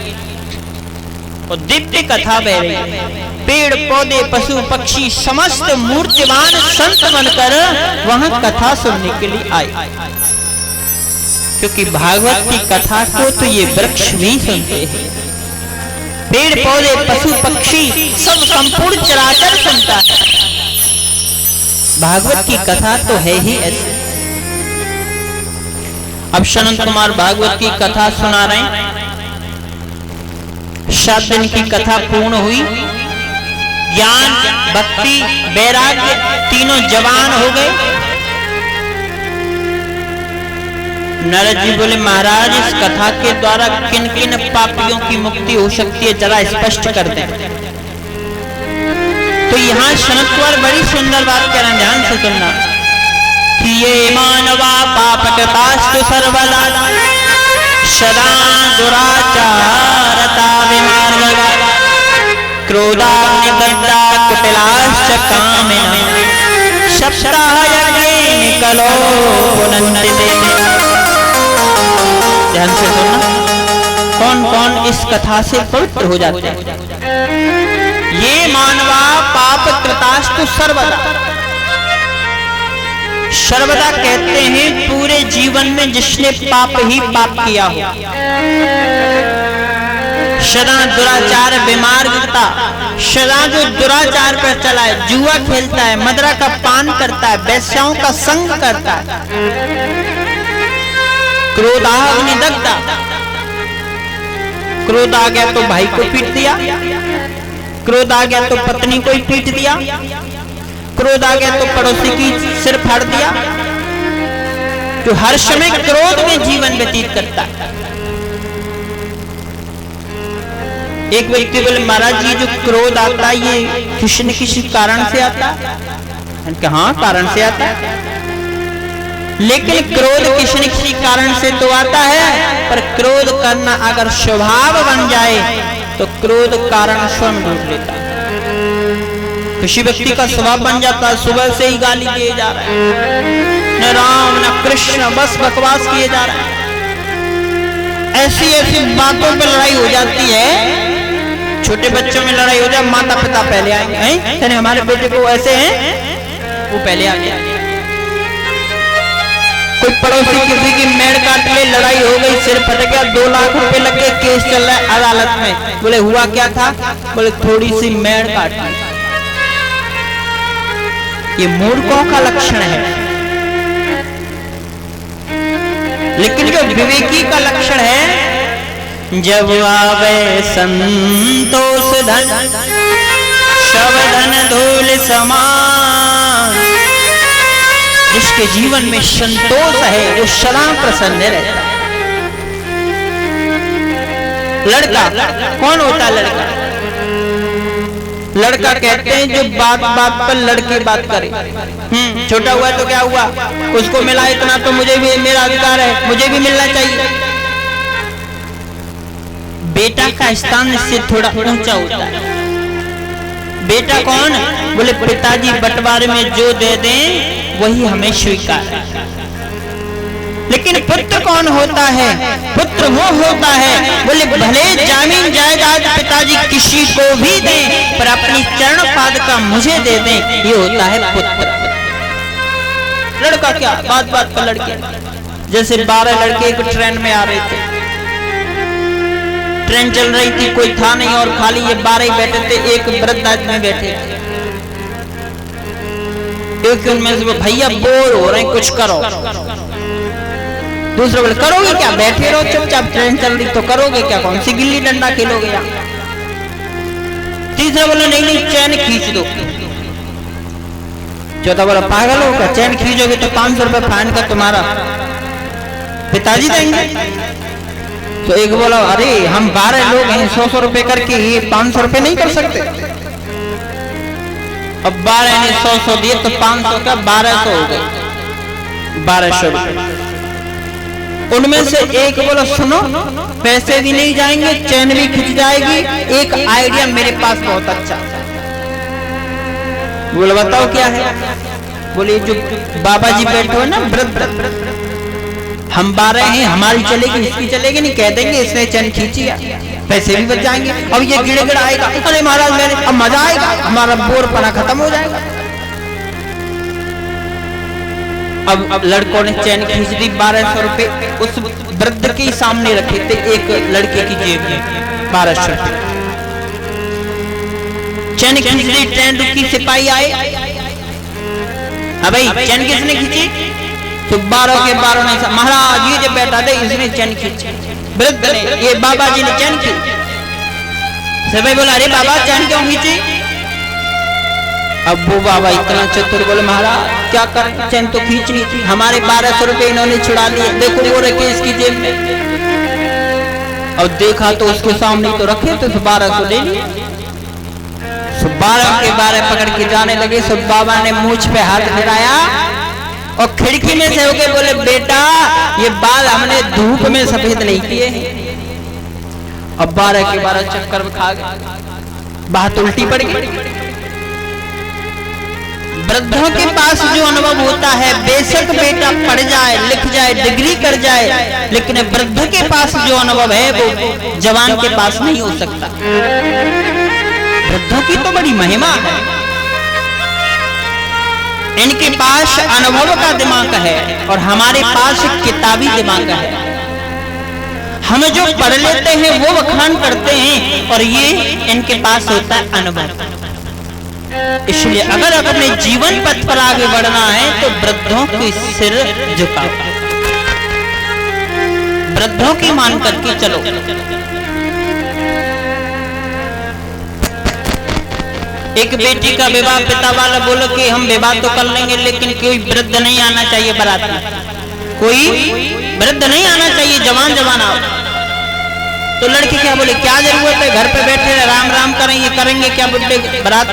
और दिव्य कथा बह रही है। पेड़ पौधे पशु पक्षी समस्त मूर्तिमान संत बनकर वहां कथा सुनने के लिए आए, क्योंकि भागवत की कथा को तो ये वृक्ष भी सुनते हैं, पेड़ पौधे पशु पक्षी सब संपूर्ण चराचर सुनता है। भागवत की कथा तो है ही ऐसी। अब सनत कुमार भागवत की कथा सुना रहे हैं। 7 दिन की कथा पूर्ण हुई, ज्ञान भक्ति वैराग्य तीनों जवान हो गए। नारद जी बोले महाराज इस कथा के द्वारा किन किन पापियों की मुक्ति हो सकती है जरा स्पष्ट कर दें। तो यहाँ सनत कुमार बड़ी सुंदर बात कह रहे हैं, ध्यान से सुनना कि ये मानवा पापकृतास्तु सर्वदा सदा दुराचारता विमार्गा क्रोधाग्निदग्धा कुटिलाश्च च कामिना सप्ताह यज्ञेन कलो पुनन्ति ते। ध्यान से सुनना, कौन कौन इस कथा से पवित्र हो जाते हैं। ये मानवा पाप कृतास्तु सर्वदा। सर्वदा कहते हैं पूरे जीवन में जिसने पाप ही पाप किया हो, सदा दुराचार विमार्गता, सदा जो दुराचार पर चला है, जुआ खेलता है, मदरा का पान करता है, वेश्याओं का संग करता है, क्रोधाग्निदग्धा, क्रोध आ गया तो भाई को पीट दिया, क्रोध आ गया तो पत्नी को ही पीट दिया, क्रोध आ गया तो पड़ोसी की सिर फाड़ दिया, जो हर समय क्रोध में जीवन व्यतीत करता है। एक व्यक्ति बोले महाराज जी जो क्रोध आता है ये किसी न किसी कारण से आता है। हाँ कारण से आता है, लेकिन क्रोध किसी न किसी कारण से तो आता है, पर क्रोध करना अगर स्वभाव बन जाए तो क्रोध कारण स्वयं ढूंढ लेता है। किसी व्यक्ति का स्वभाव बन जाता है, सुबह से ही गाली दिए जा रहा है, न राम न कृष्ण, बस बकवास किए जा रहा है। ऐसी ऐसी बातों पर लड़ाई हो जाती है। छोटे बच्चों में लड़ाई हो जाए, माता पिता पहले आएंगे, हैं हमारे बेटे को ऐसे हैं, वो पहले आ गया। कोई पड़ोसी किसी की मेड़ काट ले, लड़ाई हो गई, सिर फट गया, 2 लाख रुपए लग गए, केस चल रहा है अदालत में। बोले हुआ क्या था? बोले थोड़ी सी मेड़ काटी। ये मूर्खों का लक्षण है, लेकिन जो विवेकी का लक्षण है, जब आवे संतोष धन सब धन धूल समान। जिसके जीवन में संतोष है वो सदा प्रसन्न रहता है। लड़का कौन होता है? लड़का कहते हैं जो बात बात पर लड़के बात करे। छोटा हुआ तो क्या हुआ, उसको मिला इतना तो मुझे भी मेरा अधिकार है, मुझे भी मिलना चाहिए। बेटा का स्थान इससे थोड़ा ऊंचा होता है। बेटा कौन? बोले पिताजी बंटवारे में जो दे दें वही हमें स्वीकार है। लेकिन पुत्र कौन होता है? पुत्र वो होता है बोले भले जमीन जायदाद पिताजी किसी को भी दें, पर अपनी चरण पाद का मुझे दे दें, ये होता है पुत्र। लड़का क्या, बात बात पर लड़के। जैसे 12 लड़के एक ट्रेन में आ रहे थे, ट्रेन चल रही थी, कोई था नहीं और खाली ये 12 ही बैठे थे। एक वृद्ध आदमी बैठे थे, एक उनमें से भैया बोर हो रहे हैं, कुछ करो। दूसरे बोले करोगे क्या, बैठे रहो चुपचाप, ट्रेन चल रही तो करोगे क्या, कौन सी गिल्ली डंडा खेलोगे यहाँ। तीसरा बोले नहीं नहीं चैन खींच दो। चौथा बोला पागल हो क्या, चैन खींचोगे तो 500 रुपए फाइन का तुम्हारा पिताजी देंगे। तो एक बोला अरे हम 12 लोग हैं, 100 रुपए करके ये 500 रुपए नहीं कर सकते। अब 12 ने 100 दिए तो 500 का 1200 हो गए, 1200 रुपए। उनमें से एक बोला सुनो पैसे भी नहीं जाएंगे, चैन भी खिंच जाएगी, एक आइडिया मेरे पास बहुत अच्छा। बोले बताओ क्या है? बोले जो बाबा जी बैठे हो ना व्रत, हम 12 हैं, हमारी चलेगी इसकी चलेगी नहीं, कह देंगे इसने चैन खींची है, पैसे भी बच जाएंगे। अब ये गिड़े गिड़ा आएगा, अरे महाराज मैंने, अब मजा आएगा, हमारा बोर पना खत्म हो जाएगा। अब लड़कों ने चैन खींच दी, 1200 रुपए उस वृद्ध के सामने रखे थे, एक लड़के की जेब में 1200 रुपए। चैन खींच दी, ट्रेन रुकी, सिपाही आए। हाँ भाई चैन किसने खींची? तो 12 के 12 ने महाराज ये जो बैठा था इसने चैन खींची, वृद्ध ने, ये बाबा जी ने चैन खींची। सिपाही बोला अरे बाबा चैन क्यों खींची? अब वो बाबा इतना चतुर बोले महाराज क्या करें, चैन तो खींचनी थी, हमारे 1200 रुपए इन्होंने छुड़ा लिए, देखो वो रखे इसकी जेब में। और देखा तो उसके सामने तो रखे थे, तो 1200 ले लिए। 12 के 12 पकड़ के जाने लगे। सब बाबा ने मूंछ पे हाथ फिराया और खिड़की में से होके बोले बेटा ये बाल हमने धूप में सफेद नहीं किए। अब 12 के 12 चक्कर में खा गए, बात उल्टी पड़ गई। वृद्धों के पास जो अनुभव होता है, बेशक बेटा पढ़ जाए, लिख जाए, डिग्री कर जाए, लेकिन वृद्ध के पास जो अनुभव है वो जवान के पास नहीं हो सकता। वृद्धों की तो बड़ी महिमा है, इनके पास अनुभव का दिमाग है और हमारे पास किताबी दिमाग है। हम जो पढ़ लेते हैं वो बखान करते हैं और ये इनके पास होता है अनुभव। इसलिए अगर अपने जीवन पथ पर आगे बढ़ना है तो वृद्धों की सिर झुकाओ, वृद्धों की मान करके चलो। एक बेटी का विवाह, पिता वाला बोलो कि हम विवाह तो कर लेंगे लेकिन कोई वृद्ध नहीं आना चाहिए बारात में, कोई वृद्ध नहीं आना चाहिए, जवान जवान आओ। तो लड़की क्या बोले, क्या जरूरत है, घर पे बैठे राम राम करेंगे, करेंगे क्या बुड्ढे बारात।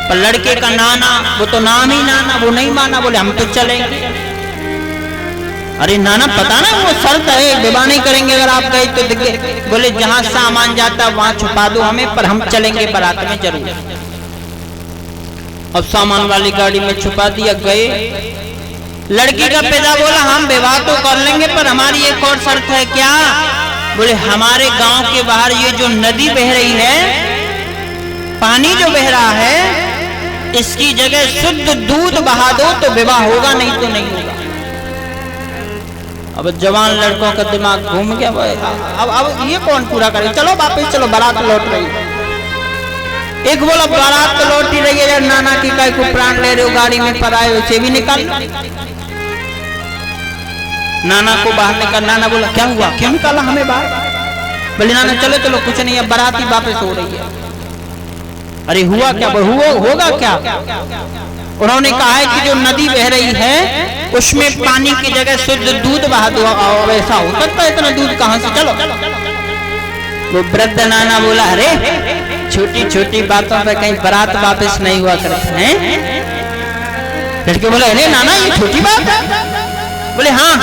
पर लड़के का नाना, वो तो नाम ही नाना, वो नहीं माना, बोले हम तो चलेंगे। अरे नाना पता ना वो शर्त है, विवाह नहीं करेंगे अगर आप गए तो दिखे। बोले जहां सामान जाता वहां छुपा दो हमें, पर हम चलेंगे बारात में जरूर। अब सामान वाली गाड़ी में छुपा दिया, गए। लड़की का पिता बोला हम विवाह तो कर लेंगे पर हमारी एक और शर्त है। क्या? बोले हमारे गांव के बाहर ये जो नदी बह रही है, पानी जो बह रहा है, इसकी जगह शुद्ध दूध बहा दो तो विवाह होगा, नहीं तो नहीं होगा। अब जवान लड़कों का दिमाग घूम गया। अब ये कौन पूरा करे, चलो वापस चलो, बारात लौट रही है। एक बोला बारात तो लौट ही रही है, नाना की काय को प्राण ले रहे हो, गाड़ी में पर आए, उसे भी निकाल। नाना को बाहर निकाल। नाना बोला क्या हुआ, क्यों निकाला हमें बाहर? बोले नाना चलो चलो कुछ नहीं है, बारात ही वापस हो रही है। अरे हुआ क्या? होगा क्या? उन्होंने कहा है कि जो नदी बह रही है उसमें पानी की जगह शुद्ध दूध बहा दो। और ऐसा हो सकता है, इतना दूध कहां से? चलो। वो वृद्ध नाना बोला अरे छोटी छोटी बातों पे कहीं बारात वापस नहीं हुआ करते हैं। लड़के बोले अरे नाना ये छोटी बात है? बोले हाँ,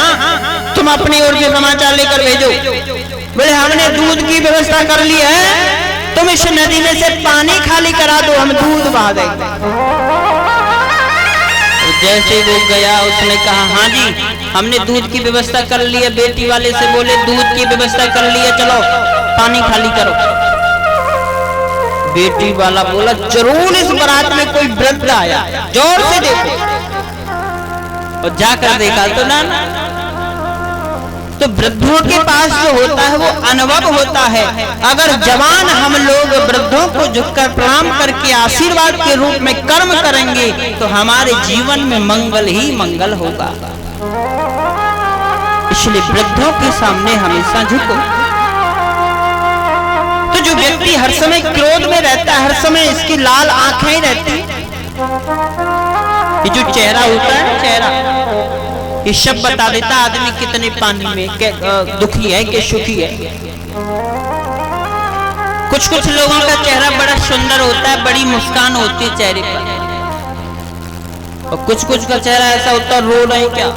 तुम अपनी ओर से समाचार लेकर भेजो। बोले हमने दूध की व्यवस्था कर ली है, तुम इस नदी में से पानी खाली करा दो, हम दूध बहा देंगे। जैसे वो गया उसने कहा हाँ जी हमने दूध की व्यवस्था कर ली है। बेटी वाले से बोले दूध की व्यवस्था कर ली है, चलो पानी खाली करो। बेटी वाला बोला जरूर इस बारात में कोई वृद्ध आया, जोर से देखो। और जाकर देखा तो ना, तो वृद्धों के पास जो होता है वो अनुभव होता है। अगर जवान हम लोग वृद्धों को झुककर प्रणाम करके आशीर्वाद के रूप में कर्म करेंगे तो हमारे जीवन में मंगल ही मंगल होगा। इसलिए वृद्धों के सामने हमेशा झुको। तो जो व्यक्ति हर समय क्रोध में रहता है, हर समय इसकी लाल आंखें रहती, ये जो चेहरा होता है, चेहरा ये सब बता देता आदमी कितने पानी में दुखी है कि सुखी है। कुछ कुछ लोगों का चेहरा बड़ा सुंदर होता है, बड़ी मुस्कान होती है चेहरे पर, और कुछ कुछ का चेहरा ऐसा होता है रो रहे क्या।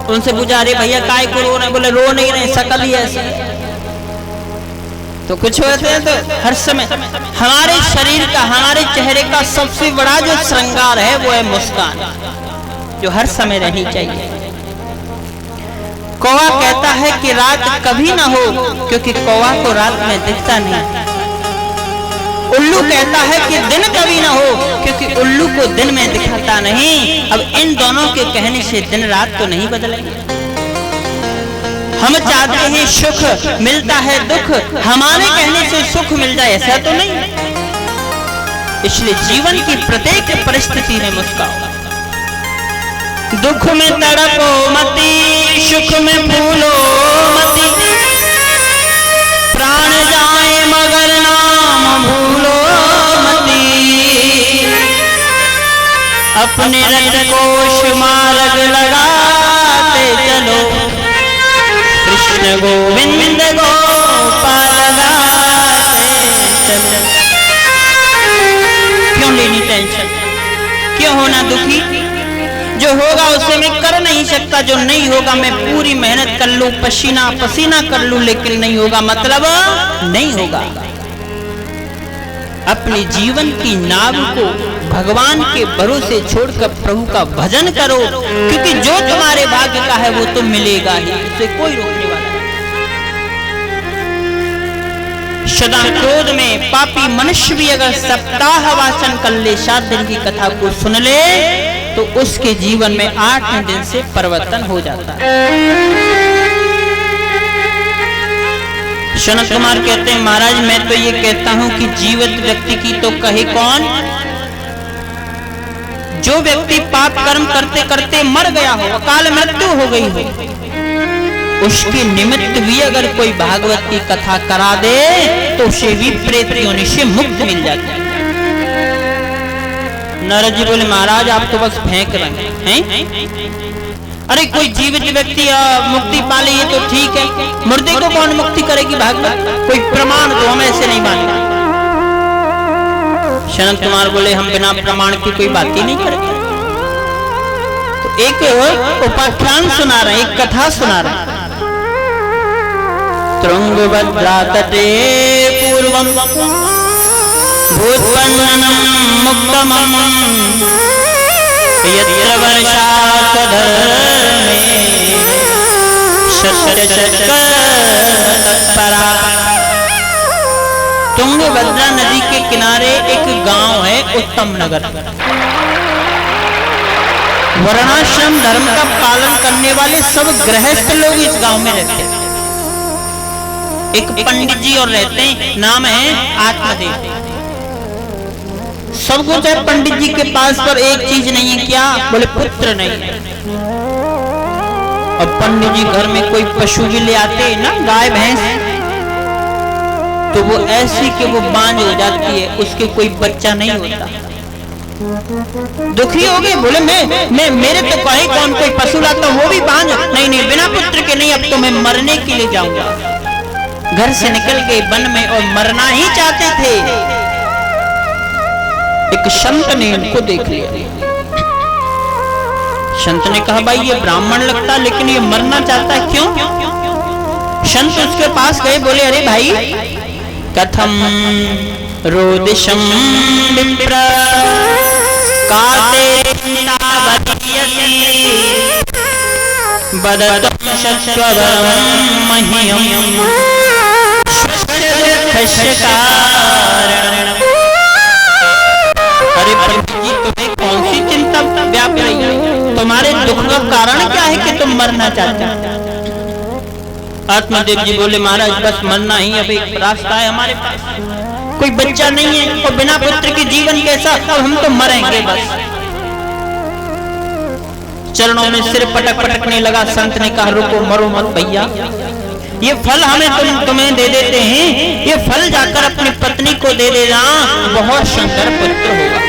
उनसे पूछा अरे भैया काय को रो रहे? बोले रो नहीं रहे, शकल ही ऐसी। तो कुछ होते हैं तो हर समय हमारे शरीर का, हमारे चेहरे का सबसे बड़ा जो श्रृंगार है वो है मुस्कान, जो हर समय रहनी चाहिए। कौवा कहता है कि रात कभी ना हो क्योंकि कौवा को रात में दिखता नहीं। उल्लू कहता है कि दिन कभी ना हो क्योंकि उल्लू को दिन में दिखाता नहीं। अब इन दोनों के कहने से दिन रात तो नहीं बदलेंगे। हम चाहते हैं सुख, मिलता है दुख, हमारे कहने से सुख मिल जाए ऐसा तो नहीं। इसलिए जीवन की प्रत्येक परिस्थिति में मुस्कुराओ। दुख में तड़पो मती, सुख में भूलो मती, प्राण जाए मगर नाम भूलो मती। अपने रट को मार्ग लगाते चलो, कृष्ण गोविंद गोपाल गाते चलो। क्यों लेनी टेंशन, क्यों होना दुखी? जो होगा उसे मैं कर नहीं सकता, जो नहीं होगा मैं पूरी मेहनत कर लूं, पसीना पसीना कर लूं, लेकिन नहीं होगा मतलब नहीं होगा। अपने जीवन की नाव को भगवान के भरोसे छोड़कर प्रभु का भजन करो, क्योंकि जो तुम्हारे भाग्य का है वो तो मिलेगा ही, उसे कोई रोकने वाला नहीं। सदा क्रोध में पापी मनुष्य भी अगर सप्ताह वाचन कर ले, 7 दिन की कथा को सुन ले, तो उसके जीवन में 8 दिन से परिवर्तन हो जाता है। सनत कुमार कहते हैं, महाराज मैं तो ये कहता हूं कि जीवित व्यक्ति की तो कहे कौन, जो व्यक्ति पाप कर्म करते करते मर गया हो, अकाल मृत्यु हो गई हो, उसके निमित्त भी अगर कोई भागवत की कथा करा दे तो उसे भी प्रेत योनि से मुक्त मिल जाती है। नारद जी बोले, महाराज आप तो बस फेंक रहे हैं। अरे कोई जीवित व्यक्ति मुक्ति पाले ये तो ठीक है, मुर्दे को कौन मुक्ति करेगी भागवत, कोई प्रमाण दो, हम ऐसे नहीं मानते। सनत कुमार बोले, हम बिना प्रमाण की कोई बात ही नहीं करेंगे। तो एक उपाख्यान सुना रहे, एक कथा सुना रहे। तुंगभद्रा तटे पूर्वम भूतवन्नम मुक्तमम यत्र वर्षाधर्मे तत्परा। तुंगभद्रा नदी के किनारे एक गांव है, उत्तम नगर। वर्णाश्रम धर्म का पालन करने वाले सब गृहस्थ लोग इस गांव में रहते हैं। एक पंडित जी और रहते हैं, नाम है आत्मदेव। सब कुछ है पंडित जी के पास, पर एक चीज नहीं है, क्या बोले, पुत्र नहीं है। अब पंडित जी घर में कोई पशु भी ले आते हैं ना, गाय भैंस, तो वो ऐसी कि वो बांझ हो जाती है, उसके कोई बच्चा नहीं होता। दुखी हो गए, बोले मैं मेरे तो कहीं कौन कोई पशु लाता, वो भी बांझ, नहीं बिना पुत्र के नहीं, अब तो मैं मरने के लिए जाऊंगा। घर से निकल गए वन में और मरना ही चाहते थे। एक संत ने इनको देख लिया। संत ने कहा, भाई ये ब्राह्मण लगता है लेकिन ये मरना चाहता है, क्यों? संत उसके पास गए, बोले, अरे भाई कथम रोदिशम विप्र काते बदतम शश्वरम मह्यम खश्यकारण। अरे प्रभु जी, तुम्हें कौन सी चिंता व्याप रही है? तुम्हारे दुख का कारण क्या है कि तुम मरना चाहते हो? आत्मदेव जी बोले, महाराज बस मरना ही अब एक रास्ता है हमारे पास, कोई बच्चा नहीं है और बिना पुत्र के जीवन कैसा, अब हम तो मरेंगे बस। चरणों में सिर पटक पटकने लगा। संत ने कहा, रुको, मरो मत भैया, ये फल हमें तुम्हें दे देते हैं, ये फल जाकर अपनी पत्नी को दे देना, बहुत सुंदर पुत्र होगा।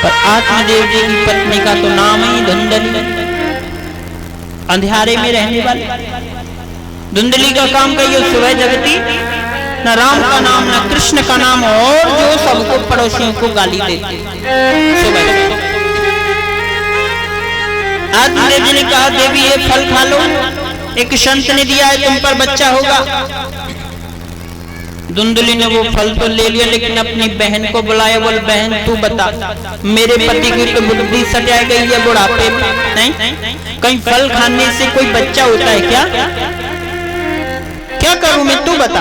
पर आत्मदेव जी की पत्नी का तो नाम ही धुंधली, अंधेरे में रहने वाली। धुंधली का काम कहिए, सुबह जगती, न राम का नाम न कृष्ण का नाम, और जो सबको पड़ोसियों को गाली देती सुबह। आत्मदेव जी ने कहा, देवी ये फल खा लो, एक संत ने दिया है, तुम पर बच्चा होगा। धुंधली ने वो फल तो ले लिया, लेकिन अपनी बहन को बुलाया, बोल बहन तू बता, मेरे पति की तो बुद्धि सजा गई है बुढ़ापे में, नहीं कहीं फल खाने से कोई बच्चा होता है क्या? क्या करूं मैं, तू बता।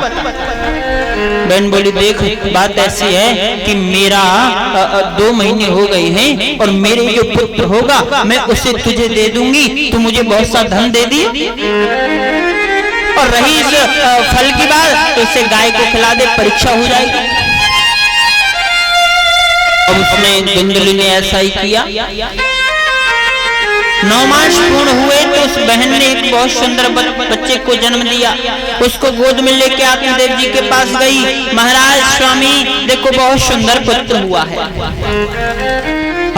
बहन बोली, देख बात ऐसी है कि मेरा 2 महीने हो गए हैं और मेरे जो पुत्र होगा मैं उसे तुझे दे दूंगी, तू मुझे बहुत सा धन दे दी, और रही इस फल की बात तो उसे गाय को खिला दे, परीक्षा हो जाएगी। अब उसने धुंधली ने ऐसा ही किया। 9 मास पूर्ण हुए तो उस बहन ने एक बहुत सुंदर बच्चे को जन्म दिया। उसको गोद में लेके आत्मदेव जी के पास गई, महाराज स्वामी देखो बहुत सुंदर पुत्र हुआ है।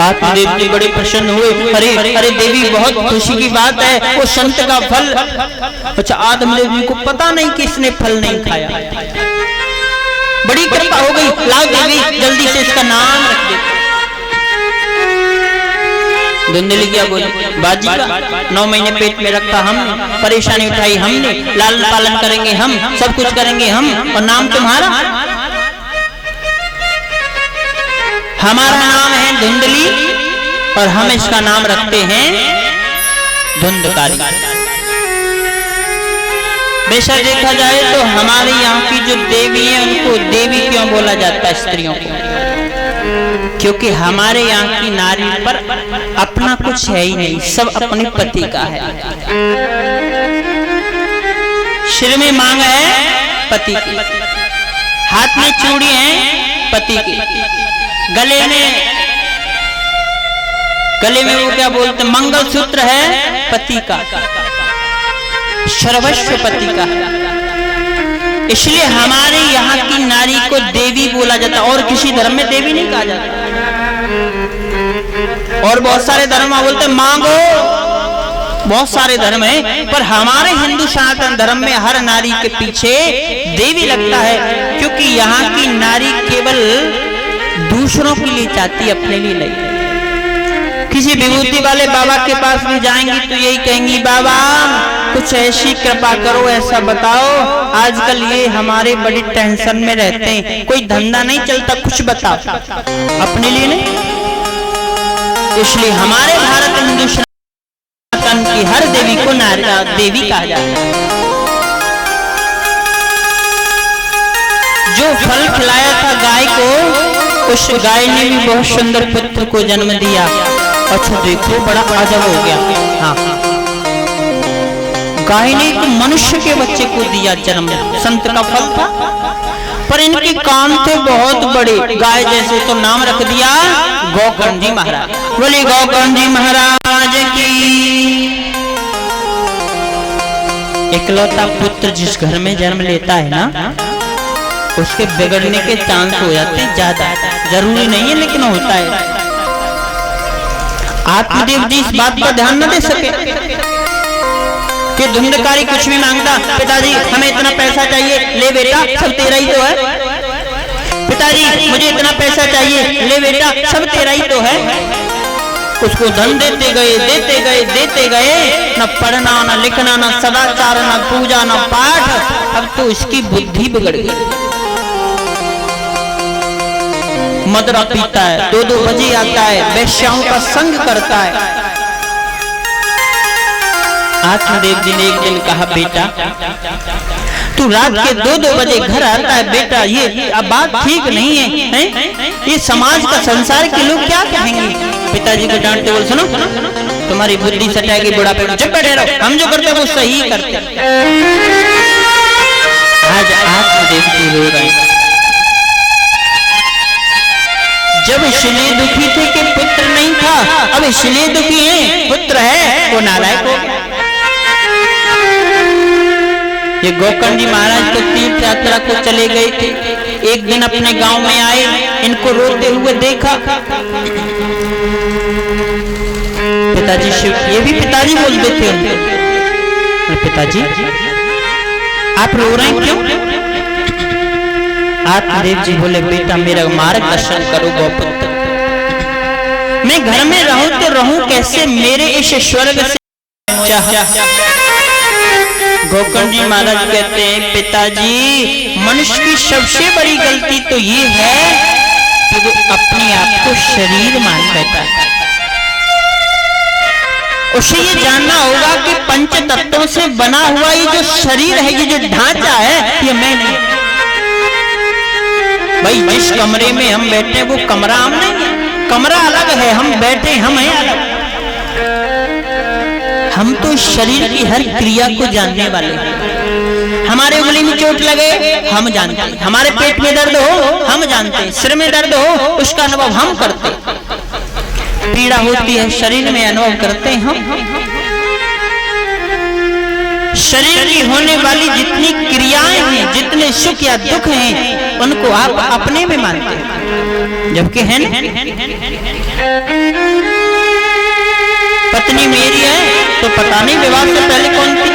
आत्मदेव जी बड़े प्रसन्न हुए, अरे अरे देवी बहुत खुशी की बात है, वो संत का फल। अच्छा, आत्मदेव जी को पता नहीं कि इसने फल नहीं खाया, बड़ी कृपा हो गई, लाओ देवी जल्दी से इसका नाम रख दे। धुंधली क्या बोली, बाजी का 9 महीने पेट में रखा हमने, परेशानी उठाई हमने, लालन पालन करेंगे हम, सब कुछ करेंगे हम, और नाम तुम्हारा। हमारा नाम है धुंधली और हम इसका नाम रखते हैं धुंधकारी। वैसा देखा जाए तो हमारे यहाँ की जो देवी है उनको देवी क्यों बोला जाता है स्त्रियों को? क्योंकि हमारे यहाँ की नारी पर अपना कुछ है ही नहीं, सब अपने पति का है। सिर में मांग है पति की, हाथ में चूड़ी है पति की, गले में वो क्या बोलते मंगलसूत्र है पति का, सर्वस्व पति का। इसलिए हमारे यहाँ की नारी को देवी बोला जाता है, और किसी धर्म में देवी नहीं कहा जाता। और बहुत सारे धर्म बोलते मांगो, बहुत सारे धर्म है, पर हमारे हिंदू सनातन धर्म में हर नारी के पीछे देवी लगता है। क्योंकि यहाँ की नारी केवल दूसरों के लिए चाहती, अपने लिए नहीं। किसी विभूति वाले बाबा के पास भी जाएंगी तो यही कहेंगी, बाबा कुछ ऐसी कृपा करो, ऐसा बताओ, आजकल ये हमारे बड़ी टेंशन में रहते हैं, कोई धंधा नहीं चलता, कुछ बताओ, अपने लिए नहीं। इसलिए हमारे भारत हिंदू सनातन की हर देवी को देवी कहा जाता है। जो फल खिलाया था गाय को, उस गाय ने भी बहुत सुंदर पुत्र को जन्म दिया। अच्छा देखो, बड़ा अजब हो गया। हाँ, गाय ने एक मनुष्य के बच्चे को दिया जन्म, संत का फल था, पर इनके कान थे बहुत बड़े, गाय जैसे, तो नाम रख दिया गोकर्ण जी महाराज। बोले गोकर्ण जी महाराज की। इकलौता पुत्र जिस घर में जन्म लेता है ना, उसके बिगड़ने के चांस हो जाते हैं ज्यादा, जरूरी नहीं है लेकिन होता है। आत्मदेव जी इस बात पर ध्यान न दे सके कि धुंधकारी कुछ भी मांगता, पिताजी हमें इतना पैसा चाहिए, ले बेटा सब तेरा ही तो है, पिताजी मुझे इतना पैसा चाहिए, ले बेटा सब तेरा ही तो है। उसको धन देते गए देते गए देते गए, न पढ़ना न लिखना न सदाचार न पूजा न पाठ, अब तो इसकी बुद्धि बिगड़ गई। मदरा पीता है, 2-2 बजे आता है, वेश्याओं का संग करता है। आत्मदेव जी ने एक दिन कहा, बेटा तू रात के 2-2 बजे घर आता है, बेटा ये अब बात ठीक नहीं है, ये समाज का संसार के लोग क्या कहेंगे। पिताजी को डांटते बोल, सुनो तुम्हारी बुद्धि सटाएगी बुढ़ापे में, चुप बैठे रहो, हम जो करते वो सही करते। आज आत्मदेव जी रो रहे हैं। जब इसलिए दुखी थे कि पुत्र नहीं था, अब इसलिए दुखी है, पुत्र है वो नालायक हो गया। ये गोकर्ण जी महाराज तो तीर्थ यात्रा को चले गए थे, एक दिन अपने गांव में आए, इनको रोते हुए देखा। पिताजी शिव, ये भी पिताजी बोलते थे उनको, पिताजी आप रो रहे हैं क्यों? आत्मदेव जी बोले, बेटा मेरा मार्गदर्शन करो गोपुत्र, मैं घर में रहूं तो रहूं कैसे, मेरे इस स्वर्ग से। गोकर्ण जी महाराज कहते हैं, पिताजी मनुष्य की सबसे बड़ी गलती तो ये है कि वो अपने आप को शरीर मान लेता है। उसे ये जानना होगा कि पंच तत्वों से बना हुआ ये जो शरीर है, ये जो ढांचा है, ये मैं नहीं। भाई जिस कमरे में हम बैठे हैं वो कमरा हम नहीं है, कमरा अलग है, हम बैठे हम हैं अलग। हम तो शरीर की हर क्रिया को जानने वाले हैं। हमारे उंगली में चोट लगे हम जानते हैं, हमारे पेट में दर्द हो हम जानते हैं, सिर में दर्द हो उसका अनुभव हम करते हैं, पीड़ा होती है शरीर में अनुभव करते हैं हम। शरीर की होने वाली जितनी क्रियाएं हैं, जितने सुख या दुख हैं, उनको आप अपने में मानते हैं, जबकि है ना, पत्नी मेरी है तो पता नहीं विवाह से पहले कौन थी,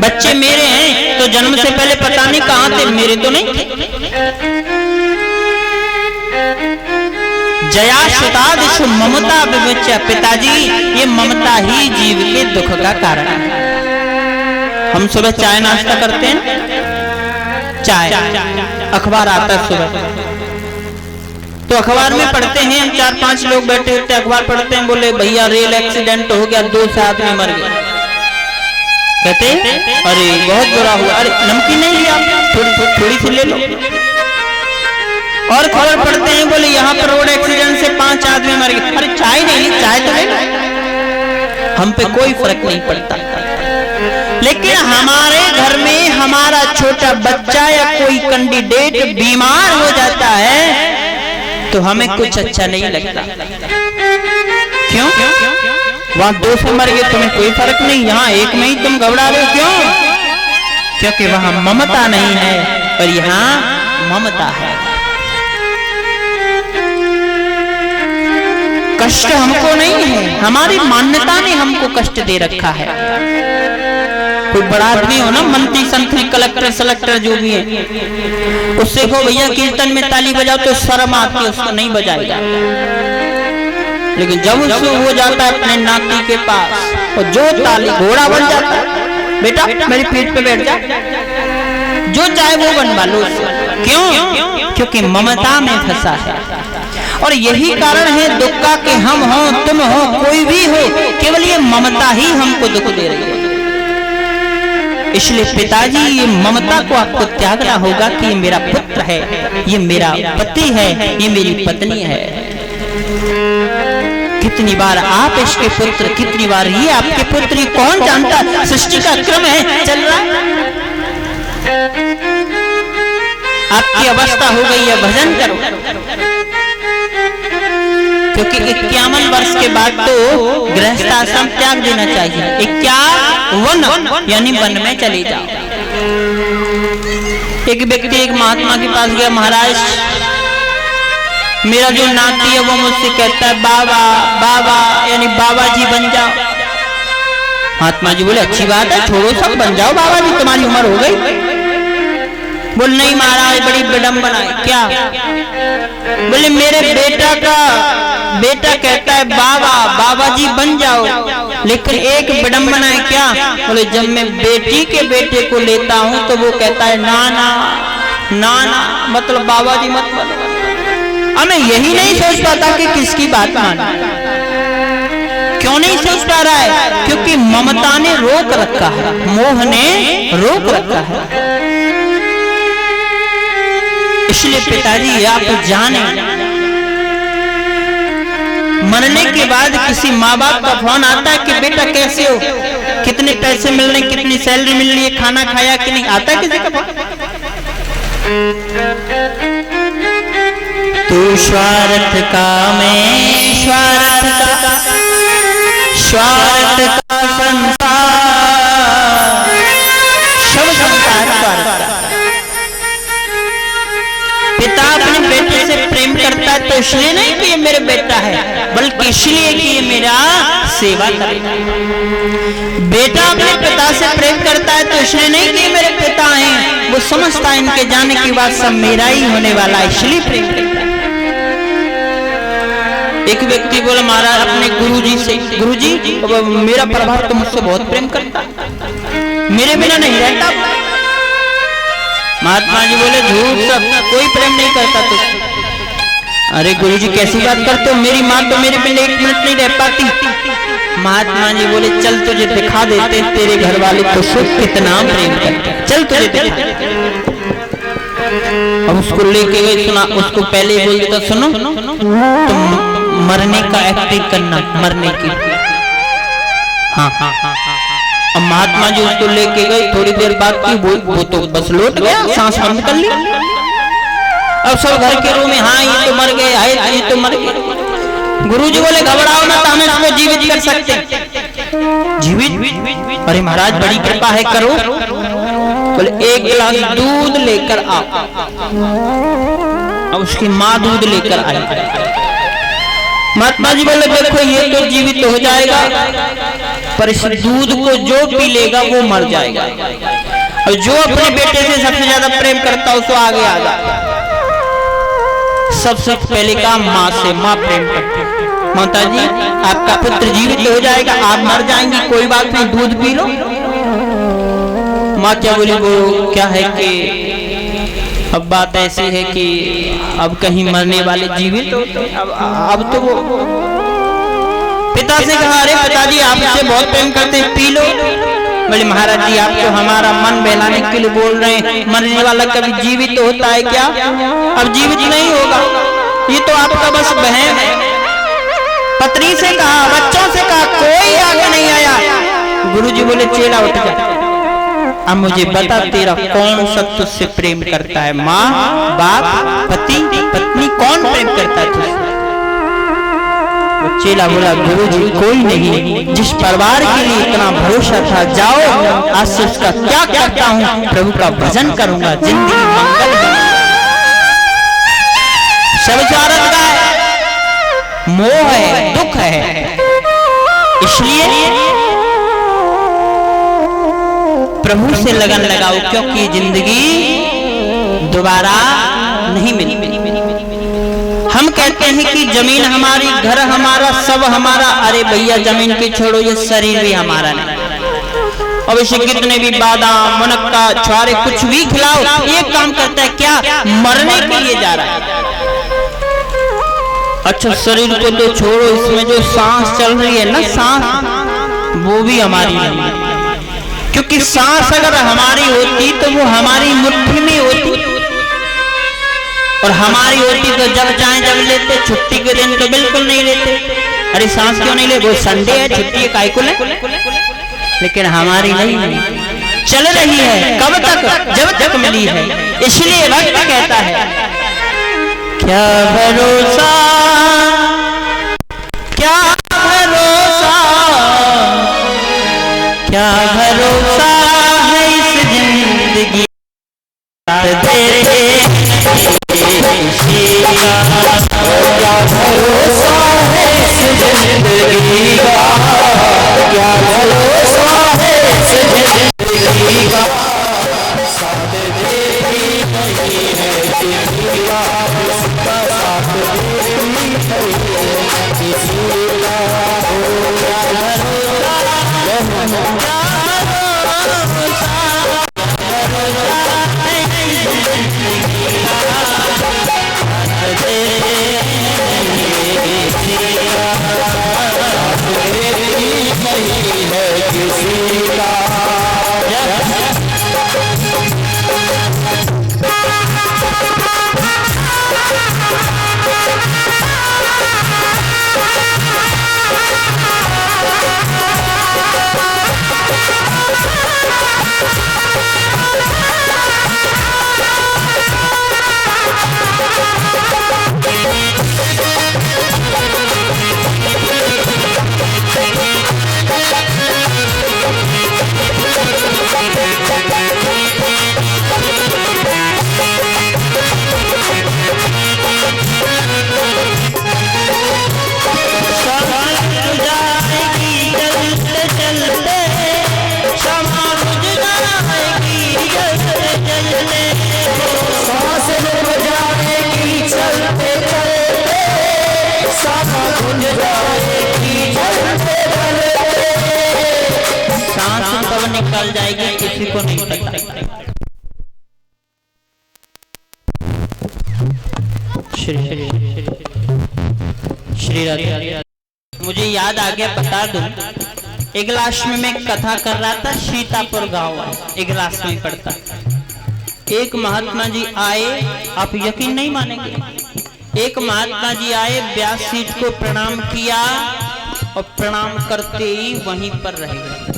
बच्चे मेरे हैं तो जन्म से पहले पता नहीं कहां थे, मेरे तो नहीं थे। जया सुतादिशु ममता विवच्य, पिताजी ये ममता ही जीव के दुख का कारण है। हम सुबह चाय नाश्ता करते हैं, चाय अखबार आता है सुबह, तो अखबार में पढ़ते हैं, हम 4-5 लोग बैठे होते अखबार पढ़ते हैं, बोले भैया रेल एक्सीडेंट हो गया, 2 आदमी मर गए। कहते अरे बहुत बुरा हुआ, अरे नमकीन नहीं लिया, थोड़ी सी ले लो। और खबर पढ़ते हैं, बोले यहाँ पर रोड एक्सीडेंट से 5 आदमी मर गए, अरे चाय नहीं ली, चाय तो ले लो। हम पे कोई फर्क नहीं पड़ता। लेकिन हमारे घर में हमारा छोटा बच्चा या कोई कैंडिडेट बीमार हो जाता है तो हमें कुछ अच्छा नहीं लगता। क्यों? वहां 2 से मर गए, तुम्हें कोई फर्क नहीं, यहाँ 1 में ही तुम घबरा रहे हो, क्यों? क्योंकि वहां ममता नहीं है और यहाँ ममता है। कष्ट हमको नहीं है, हमारी मान्यता ने हमको कष्ट दे रखा है। कोई बड़ा आदमी हो ना, मंत्री संतरी कलेक्टर सलेक्टर जो भी है, उससे कहो भैया कीर्तन में ताली बजाओ तो शर्म आती है, उसको नहीं बजाएगा। लेकिन जब उसको हो जाता है अपने नाती के पास और जो ताली घोड़ा बन जाता है, बेटा मेरी पीठ पे बैठ जा, जो चाहे वो बनवा लो। क्यों? क्योंकि ममता में फंसा है। और यही कारण है दुख का कि हम हो तुम हो कोई भी हो, केवल ये ममता ही हमको दुख दे रही है। इसलिए पिताजी ये ममता को आपको त्यागना होगा कि ये मेरा पुत्र है, ये मेरा पति है, ये मेरी पत्नी है। कितनी बार आप इसके पुत्र, कितनी बार ये आपके पुत्र, ये कौन जानता, सृष्टि का क्रम है चल रहा है। आपकी अवस्था हो गई है, भजन करो, क्योंकि 51 वर्ष के बाद तो गृहस्थ आश्रम त्याग देना चाहिए। 51 यानी वन में चले जाओ। एक व्यक्ति एक महात्मा के पास गया, महाराज मेरा जो नाती है वो मुझसे कहता है बाबा बाबा, यानी बाबा जी बन जाओ। महात्मा जी बोले अच्छी बात है, छोड़ो सब बन जाओ बाबा जी, तुम्हारी उम्र हो गई। बोल नहीं महाराज बड़ी विडंबना है। क्या? बोले मेरे बेटा कहता है बाबा बाबा जी बन जाओ, लेकिन एक विडंबना है। क्या? बोले जब मैं बेटी के बेटे को लेता हूं तो वो कहता है नाना नाना, मतलब बाबा जी मत बनो। अब मैं यही नहीं सोच पाता कि किसकी बात माना। क्यों नहीं सोच पा रहा है? क्योंकि ममता ने रोक रखा है, मोह ने रोक रखा है। इसलिए पिताजी आप जाने, मरने के बाद किसी माँ बाप का फोन आता है कि बेटा कैसे हो, कितने पैसे मिल रहे, कितनी सैलरी मिल रही है, खाना खाया कि नहीं, आता है किसी का फोन? तू स्वार्थ का मैं स्वार्थ का, स्वार्थ का संसार, सब संसार स्वार्थ का। पिता अपने बेटे से प्रेम करता है तो इसलिए नहीं कि ये मेरे बेटा है, बल्कि इसलिए कि ये मेरा सेवा करेगा। बेटा अपने पिता से प्रेम करता है तो इसलिए नहीं कि मेरे पिता हैं, वो समझता है इनके जाने के बाद सब मेरा ही होने वाला है, इसलिए प्रेम करता है। एक व्यक्ति बोला महाराज अपने गुरुजी से, गुरुजी मेरा प्रभाव तो मुझसे बहुत प्रेम करता, मेरे बिना नहीं रहता। महात्मा जी बोले झूठ, सब कोई प्रेम नहीं करता तुझसे। अरे गुरुजी कैसी बात करते हो, मेरी माँ तो मेरे बिना 1 मिनट नहीं रह पाती। महात्मा जी बोले चल तुझे दिखा देते तेरे घर वाले तुझसे कितना प्रेम करते, चल तुझे दिखा। अब उसको लेके गए, सुना उसको पहले बोल देता सुनो तुम मरने का एक्टिंग करना, मरने की। हाँ हाँ हाँ हाँ। अब महात्मा जी उसको लेके गए, थोड़ी देर बाद की वो तो बस लौट गया, सांस बंद कर ली। अब सब घर के रूम में हाँ ये तो मर गए, हाय ये तो मर गए। गुरुजी बोले घबराओ ना, हम इसको जीवित कर सकते। जीवित? अरे महाराज बड़ी कृपा है, करो। बोले 1 गिलास दूध लेकर आओ। अब उसकी माँ दूध लेकर आई। महात्मा जी बोले देखो ये तो जीवित हो जाएगा, पर इस दूध को जो पी लेगा वो मर जाएगा। और जो अपने बेटे से सबसे ज्यादा प्रेम करता उसको आगे आ जाएगा। सबसे पहले काम माँ से, माँ प्रेम करती। माता जी आपका पुत्र जीवित हो जाएगा, आप मर जाएंगी, कोई बात नहीं, दूध पी लो। माँ क्या बोली, वो क्या है कि अब बात ऐसी है कि अब कहीं मरने वाले जीवित होते, अब तो वो पिता से कहा, अरे पिताजी आपसे बहुत प्रेम करते हैं, पी लो। बोले महाराज जी आप तो हमारा मन बहलाने के लिए बोल रहे हैं, मरने वाला कभी जीवित होता है क्या? अब जीवित नहीं होगा, ये तो आपका बस बहन है। पत्नी से कहा, बच्चों से कहा, कोई आगे नहीं आया। गुरुजी बोले चेला उठ जा, अब मुझे बता तेरा कौन सब तुझसे प्रेम करता है? माँ, बाप, पति, पत्नी, कौन प्रेम करता है तुझसे? चेला बोला गुरुजी कोई नहीं, जिस परिवार के लिए इतना भरोसा था, जाओ आज से उसका क्या करता हूँ, प्रभु का भजन करूंगा, जिंदगी मंगल है। सब स्वार्थ का है, मोह है, दुख है, इसलिए प्रभु से लगन लगाओ, क्योंकि जिंदगी दोबारा नहीं मिली। हम कहते हैं कि जमीन हमारी, घर हमारा, सब हमारा। अरे भैया जमीन की छोड़ो, ये शरीर भी हमारा नहीं। अब इसे कितने भी बादाम, मुनक्का, छुआरे कुछ भी खिलाओ, ये काम करता है क्या? मरने के लिए जा रहा है। अच्छा शरीर को तो छोड़ो, इसमें जो सांस चल रही है ना, सांस वो भी हमारी नहीं, क्योंकि सांस अगर हमारी होती तो वो हमारी मुट्ठी में होती, और हमारी होती तो जब चाहे जब लेते, छुट्टी के दिन तो बिल्कुल नहीं लेते। अरे सांस क्यों नहीं ले, वो संडे है, छुट्टी है, काय को ले? लेकिन हमारी नहीं, चल रही है कब तक? जब तक मिली है। इसलिए भक्त कहता है, क्या भरोसा, क्या भरोसा, क्या भरोसा है इस जिंदगी तेरे, क्या भरोसा है इस जिंदगी का, क्या भरोसा है इस जिंदगी का, साथ देती नहीं है किसी का, उसका साथ देती नहीं है किसी का। क्या भरोसा, निकल जाएगी, किसी को नहीं पता। श्री राधे। मुझे याद आ गया, बता दूं, एक लाश में मैं कथा कर रहा था, सीतापुर गांव एक लाश में पड़ता। एक महात्मा जी आए, आप यकीन नहीं मानेंगे, एक महात्मा जी आए, व्यास सीठ को प्रणाम किया और प्रणाम करते ही वहीं पर रह गए।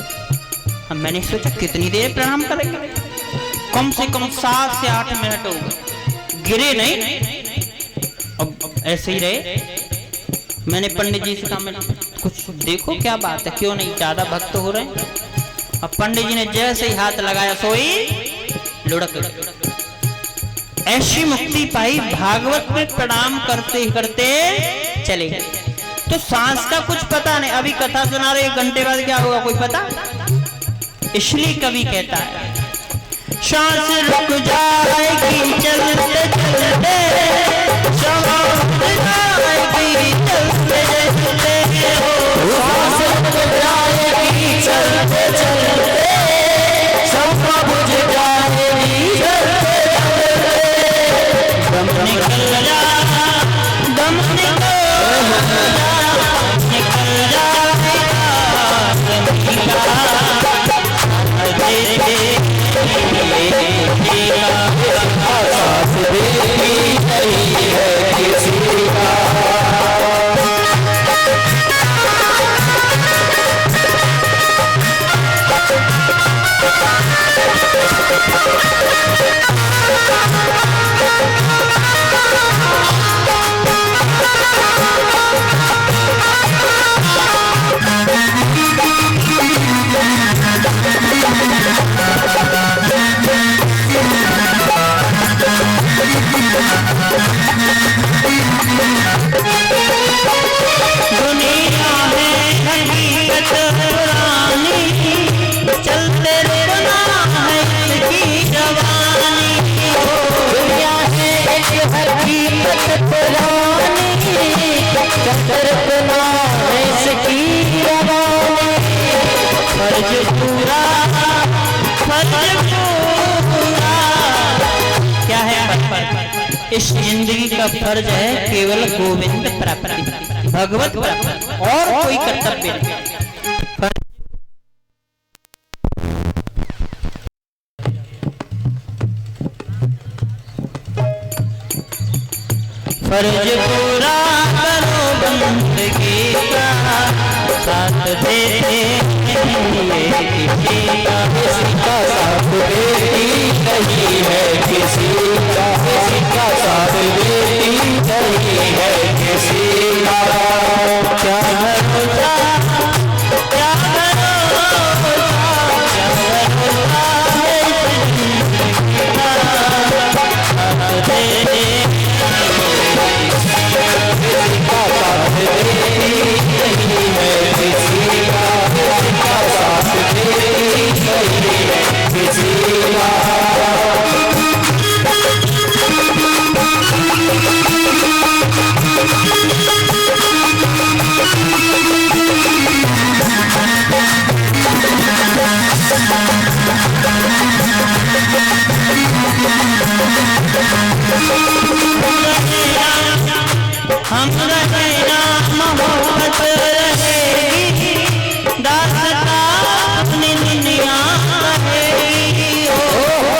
मैंने सोचा कितनी देर प्रणाम करेंगे, कम से कम 7 से 8 मिनट हो गए, गिरे नहीं। अब ऐसे ही रहे। मैंने पंडित जी से कहा, मैं कुछ देखो क्या बात है, क्यों नहीं, ज्यादा भक्त हो रहे हैं। अब पंडित जी ने जैसे ही हाथ लगाया, सोई लुढ़क गए। ऐसी मुक्ति पाई, भागवत में प्रणाम करते करते चले गए। तो सांस का कुछ पता नहीं, अभी कथा सुना रहे, 1 घंटे बाद क्या होगा कोई पता। इसलिए कवि कहता है, सांस रुक जाएगी चलते चलते, सांस रुक जाएगी चलते चलते, सांस रुक जाएगी चलते चलते, सब बुझ जाएगी चलते चलते। इस जिंदगी का फर्ज है केवल गोविंद प्राप्ति, भगवत प्राप्ति, और कोई कर्तव्य नहीं। फर्ज पूरा करो बंदगी का, साथ देते किसी का साथ देती नहीं है किसी का, किसी का साथ देती नहीं है किसी का। क्या भरोसा, क्या भरोसा, क्या भरोसा है साथ देते हम रहेगा मोहब्बत रहेगी, दास्तां अपनी दुनिया रहेगी,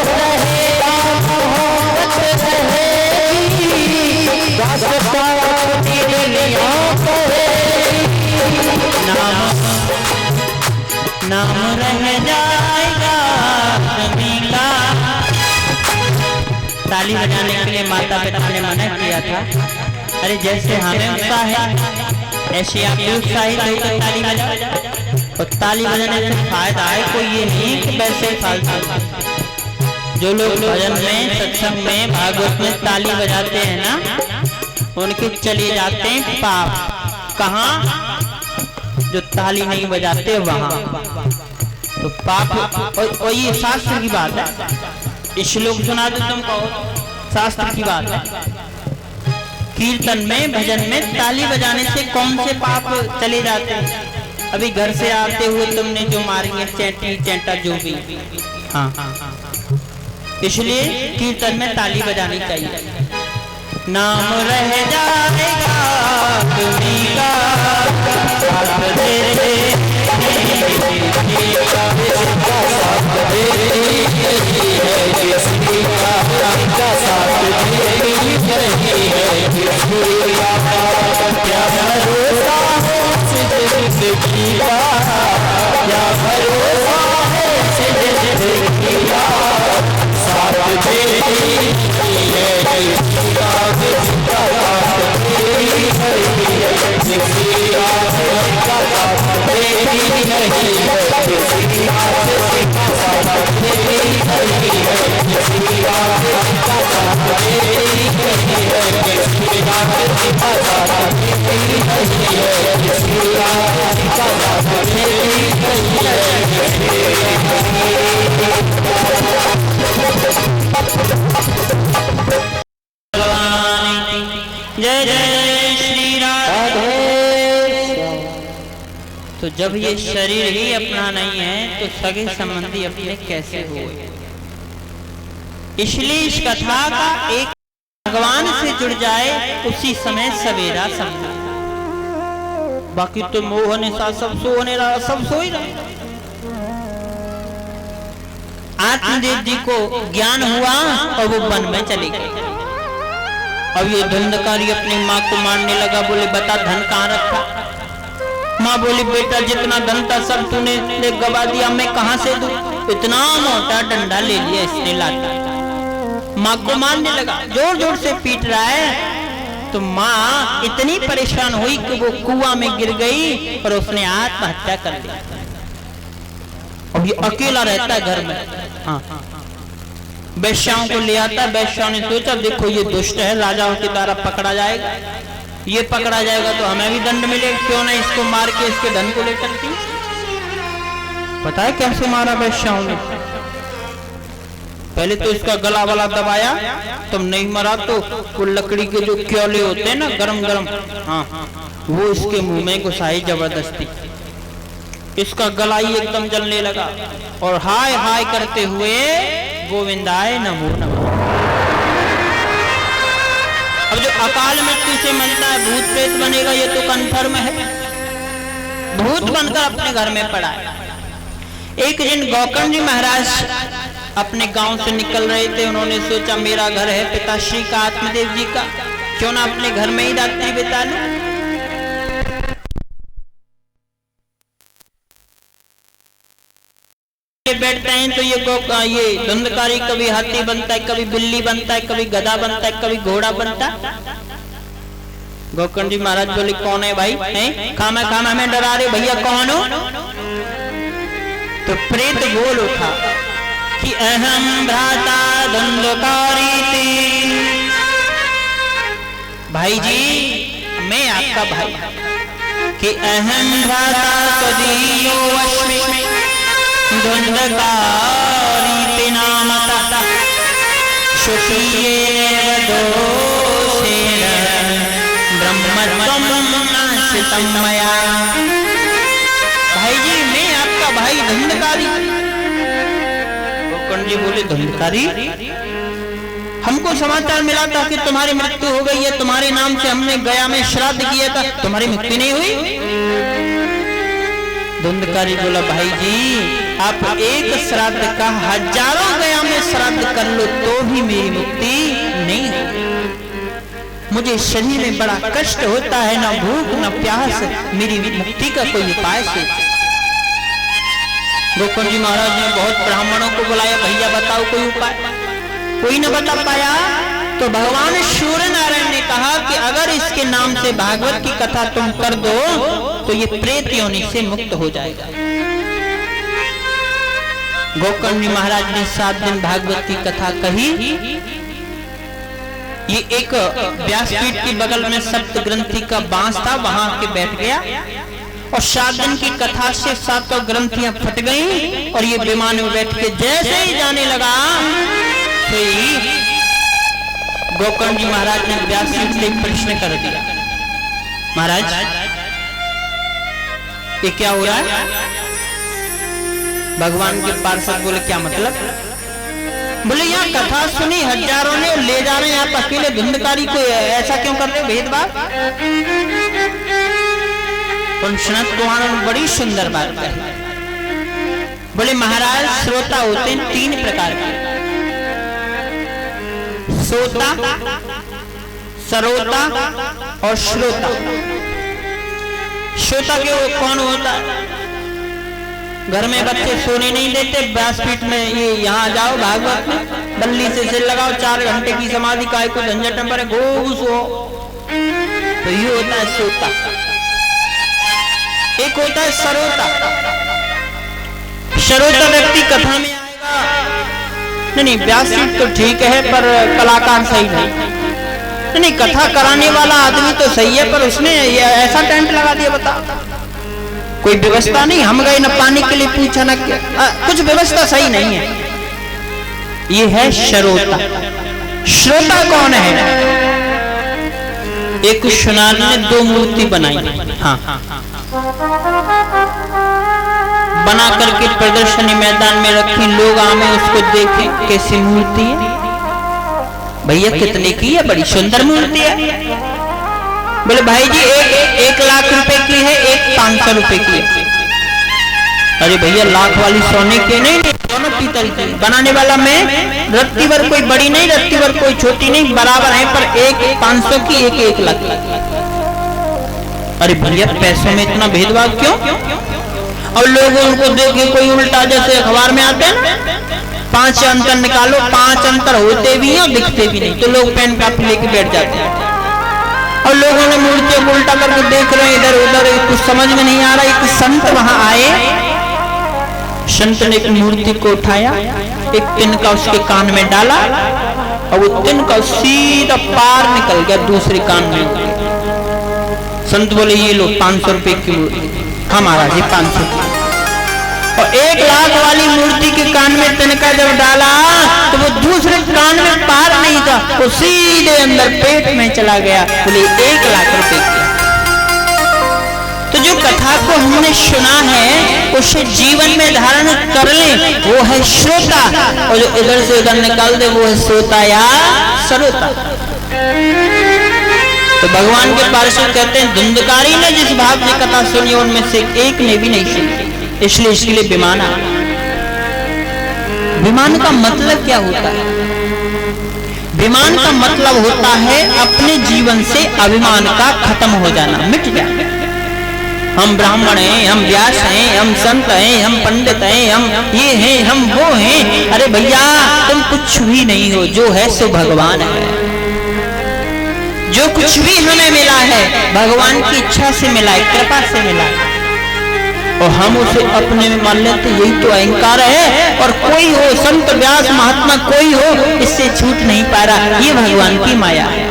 रहेगा मोहब्बत रहेगी, दास्तां अपनी दुनिया रहेगी। नाम रह जाएगा ज़मीं का। ताली बजाने के लिए माता पिता ने मना किया था। अरे जैसे हमें उत्साह है ऐसे आप भी उत्साहित होकर ताली बजाओ। और ताली बजाने से फायदा है कोई ये नहीं कि वैसे फालतू। जो लोग भजन में, सत्संग में, भागवत में ताली बजाते हैं ना, उनके चले जाते हैं पाप। कहाँ? जो ताली नहीं बजाते वहां तो पाप। और ये शास्त्र की बात है। श्लोक सुना दो तुमको, शास्त्र की बात है। कीर्तन में, भजन में ताली बजाने से कौन से पाप चले जाते हैं? अभी घर से आते हुए तुमने जो मारी है चैंटी चैंटा जो भी, हाँ, इसलिए कीर्तन में ताली बजानी चाहिए। नाम रह जाएगा तुम्हीं का, साथ देते क्या भरोसा है जिंदगी का, क्या भरोसा है जिंदगी का, साथ देती है किसी का, जिसका साथ देती है किसी का, जिसका साथ देती नहीं है किसी का, जिसका साथ देती नहीं है किसी का, जिसका साथ देती नहीं है किसी का, जिसका साथ देती नहीं है किसी का, जिसका साथ देती नहीं है किसी का। जय जय श्री राम। तो जब ये शरीर ही अपना नहीं है तो सगे संबंधी अपने कैसे हुए? इसलिए इस कथा का एक भगवान से जुड़ जाए उसी समय सवेरा समझा। बाकी तो मोह होने सा सब सो होने रहा, सब सो ही रहा। आत्मदेव जी को ज्ञान हुआ और वो वन में चले गए। अब ये धंधकारी अपनी माँ को मारने लगा, बोले बता धन कहाँ रखा? माँ बोली बेटा जितना धन था सब तूने गवा दिया, मैं कहाँ से दूं? इतना मोटा डंडा ले लिया इसने लाता। माँ को मारने लगा, जोर जोर से पीट रहा है। तो माँ इतनी परेशान हुई कि वो कुआं में गिर गई और उसने आत्महत्या कर ली। अब ये अकेला रहता है घर में। हाँ, वैश्याओं को ले आता। वैश्याओं ने सोचा देखो ये दुष्ट है, राजाओं के द्वारा पकड़ा जाएगा, ये पकड़ा जाएगा तो हमें भी दंड मिलेगा, क्यों ना इसको मार के इसके धन को ले सकती। पता है कैसे मारा वैश्याओं ने? पहले तो इसका गला वाला दबाया, तुम नहीं मरा तो वो लकड़ी के जो क्योले होते हैं ना गरम गरम, हाँ, वो इसके मुंह में घुसाई जबरदस्ती। इसका गला ही एकदम जलने लगा और हाय हाय करते हुए गोविंदाय नमो नमः। अब जो अकाल मृत्यु से मरता है भूत प्रेत बनेगा, ये तो कन्फर्म है, भूत बनकर अपने घर में पड़ा है। एक दिन गौकर्ण जी महाराज अपने गांव से निकल रहे थे। उन्होंने सोचा मेरा घर है पिताश्री का, आत्मदेव जी का, क्यों ना अपने घर में ही रात्रि बिता लूं। बैठते हैं तो ये धुंधकारी कभी हाथी बनता है, कभी बिल्ली बनता है, कभी गधा बनता है, कभी घोड़ा बनता है। गौकर्ण जी महाराज बोले कौन है भाई, खामा खामा में डरा रहे, भैया कौन हो? तो प्रेत बोल उठा कि अहम भ्राता धुंधकारी थी। भाई जी मैं आपका भाई, कि अहम भ्राता तदीयो अस्मि धुंधकारी नामतः शुक्रियेव दोषेण ब्रह्मत्वं नाशितं मया। भाई जी मैं आपका भाई धुंधकारी। गौकर्ण जी बोले धुंधकारी, हमको समाचार मिला था कि तुम्हारी मृत्यु हो गई है, तुम्हारे नाम से हमने गया में श्राद्ध किया था, तुम्हारी मृत्यु नहीं हुई? धुंधकारी बोला भाई जी आप एक श्राद्ध का हजारों गया में श्राद्ध कर लो तो भी मेरी मुक्ति नहीं होगी। मुझे शरीर में बड़ा कष्ट होता है, ना भूख ना प्यास, मेरी मुक्ति का कोई उपाय सोच। गौकर्ण जी महाराज ने बहुत ब्राह्मणों को बुलाया, भैया बताओ कोई उपाय। कोई न बता पाया तो भगवान सूर्य नारायण ने कहा कि अगर इसके नाम से भागवत की कथा तुम कर दो तो ये प्रेत योनि से मुक्त हो जाएगा। गौकर्ण जी महाराज ने 7 दिन भागवत की कथा कही। ये एक व्यासपीठ के बगल में सप्त ग्रंथि का बांस था, वहां के बैठ गया और 7 दिन की कथा से 7 ग्रंथियां फट गईं और ये विमान में बैठ के जैसे ही जाने लगा तो गौकर्ण जी महाराज ने व्यासपीठ से एक प्रश्न कर दिया, महाराज ये क्या हो रहा है? भगवान के पार्षद बोले क्या मतलब? बोले यहाँ कथा सुनी हजारों ने, ले जा रहे हैं आप अकेले धुंधकारी को ऐसा क्यों कर रहे हो भेदभाव? सनत कुमार ने बड़ी सुंदर बात कही। बोले महाराज श्रोता होते हैं 3 प्रकार के, सोता, सरोता और श्रोता। श्रोता के वो कौन होता है? घर में बच्चे सोने नहीं देते, व्यासपीठ में ये यहाँ जाओ भागवत में बल्ली से सिर लगाओ, 4 घंटे की समाधि काय को झंझट में पड़े घूस हो, तो ये होता है श्रोता। एक होता है सरोता। सरोता व्यक्ति कथा में आएगा, नहीं व्यासपीठ तो ठीक है पर कलाकार सही नहीं, कथा कराने वाला आदमी तो सही है पर उसने ऐसा टेंट लगा दिया, बता कोई व्यवस्था नहीं, हम गए ना पानी के लिए पूछा ना कुछ व्यवस्था सही नहीं है। ये है श्रोता। श्रोता कौन है? एक सुनार ने 2 मूर्ति बनाई, हाँ बना करके प्रदर्शनी मैदान में रखी, लोग आमे उसको देखें कैसी मूर्ति है। भैया कितने की है? बड़ी सुंदर मूर्ति है। बोले भाई जी एक 1 लाख रुपए की है, एक 500 रुपए की है। अरे भैया लाख वाली सोने की नहीं, दोनों पीतल की। बनाने वाला मैं, रत्ती भर कोई बड़ी नहीं, रत्ती भर कोई छोटी नहीं, बराबर है, पर एक 500 की, एक 1 लाख की। अरे भैया पैसों में इतना भेदभाव क्यों? और लोग उनको देखे कोई उल्टा, जैसे अखबार में आते हैं 5 अंतर निकालो, 5 अंतर होते भी हैं और दिखते भी नहीं, तो लोग पेन कापी लेके बैठ जाते हैं और लोगों ने मूर्तियों को उल्टा करके देख रहे हैं इधर उधर, कुछ समझ में नहीं आ रहा। एक संत वहां आए, संत ने एक मूर्ति को उठाया, एक तिनका उसके कान में डाला और वो तिनका सीधा पार निकल गया दूसरे कान में। संत बोले ये लो 500 रुपए की मूर्ति। हाँ महाराज जी 500 की। और 1 लाख वाली मूर्ति के कान में तिनका जब डाला तो वो दूसरे कान में पार नहीं था, वो सीधे अंदर पेट में चला गया। बोले 1 लाख रुपए की। तो जो कथा को हमने सुना है उसे जीवन में धारण कर ले, वो है श्रोता, और जो इधर से उधर निकाल दे वो है सोता या सरोता। तो भगवान के पार्षद कहते हैं धुंधकारी ने जिस भाव से कथा सुनी उनमें से एक ने भी नहीं सुनी, इसलिए इसके लिए विमान आ। विमान का मतलब क्या होता है? विमान का मतलब होता है अपने जीवन से अभिमान का खत्म हो जाना, मिट जाना। हम ब्राह्मण हैं, हम व्यास हैं, हम संत हैं, हम पंडित हैं, हम ये हैं, हम वो हैं। अरे भैया तुम कुछ भी नहीं हो, जो है सो भगवान है। जो कुछ भी हमें मिला है भगवान की इच्छा से मिला है, कृपा से मिला है, और हम उसे अपने में मान लेते, यही तो अहंकार है। और कोई हो संत व्यास महात्मा कोई हो, इससे छूट नहीं पा रहा, ये भगवान की माया है।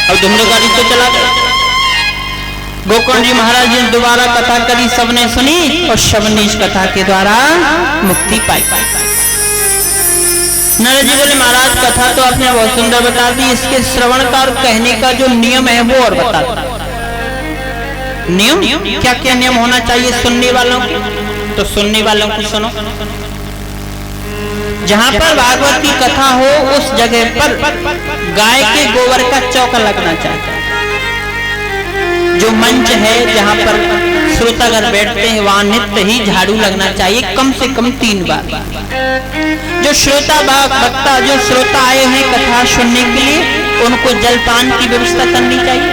अब धुंधकारी तो चला गया। गोकर्ण जी महाराज जी दोबारा कथा करी, सबने सुनी और सबने इस कथा के द्वारा मुक्ति पाई। नारद जी बोले महाराज कथा तो आपने बहुत सुंदर बता दी, इसके श्रवण का और कहने का जो नियम है वो और बता दो। नियम क्या क्या नियम होना चाहिए सुनने वालों की? तो सुनने वालों को सुनो, जहां पर भागवत की कथा हो उस जगह पर गाय के गोबर का चौका लगना चाहिए। जो मंच है जहां पर श्रोतागण बैठते हैं वहां नित्य ही झाड़ू लगना चाहिए, कम से कम 3 बार। जो श्रोता वक्ता जो श्रोता आए हैं कथा सुनने के लिए उनको जलपान की व्यवस्था करनी चाहिए,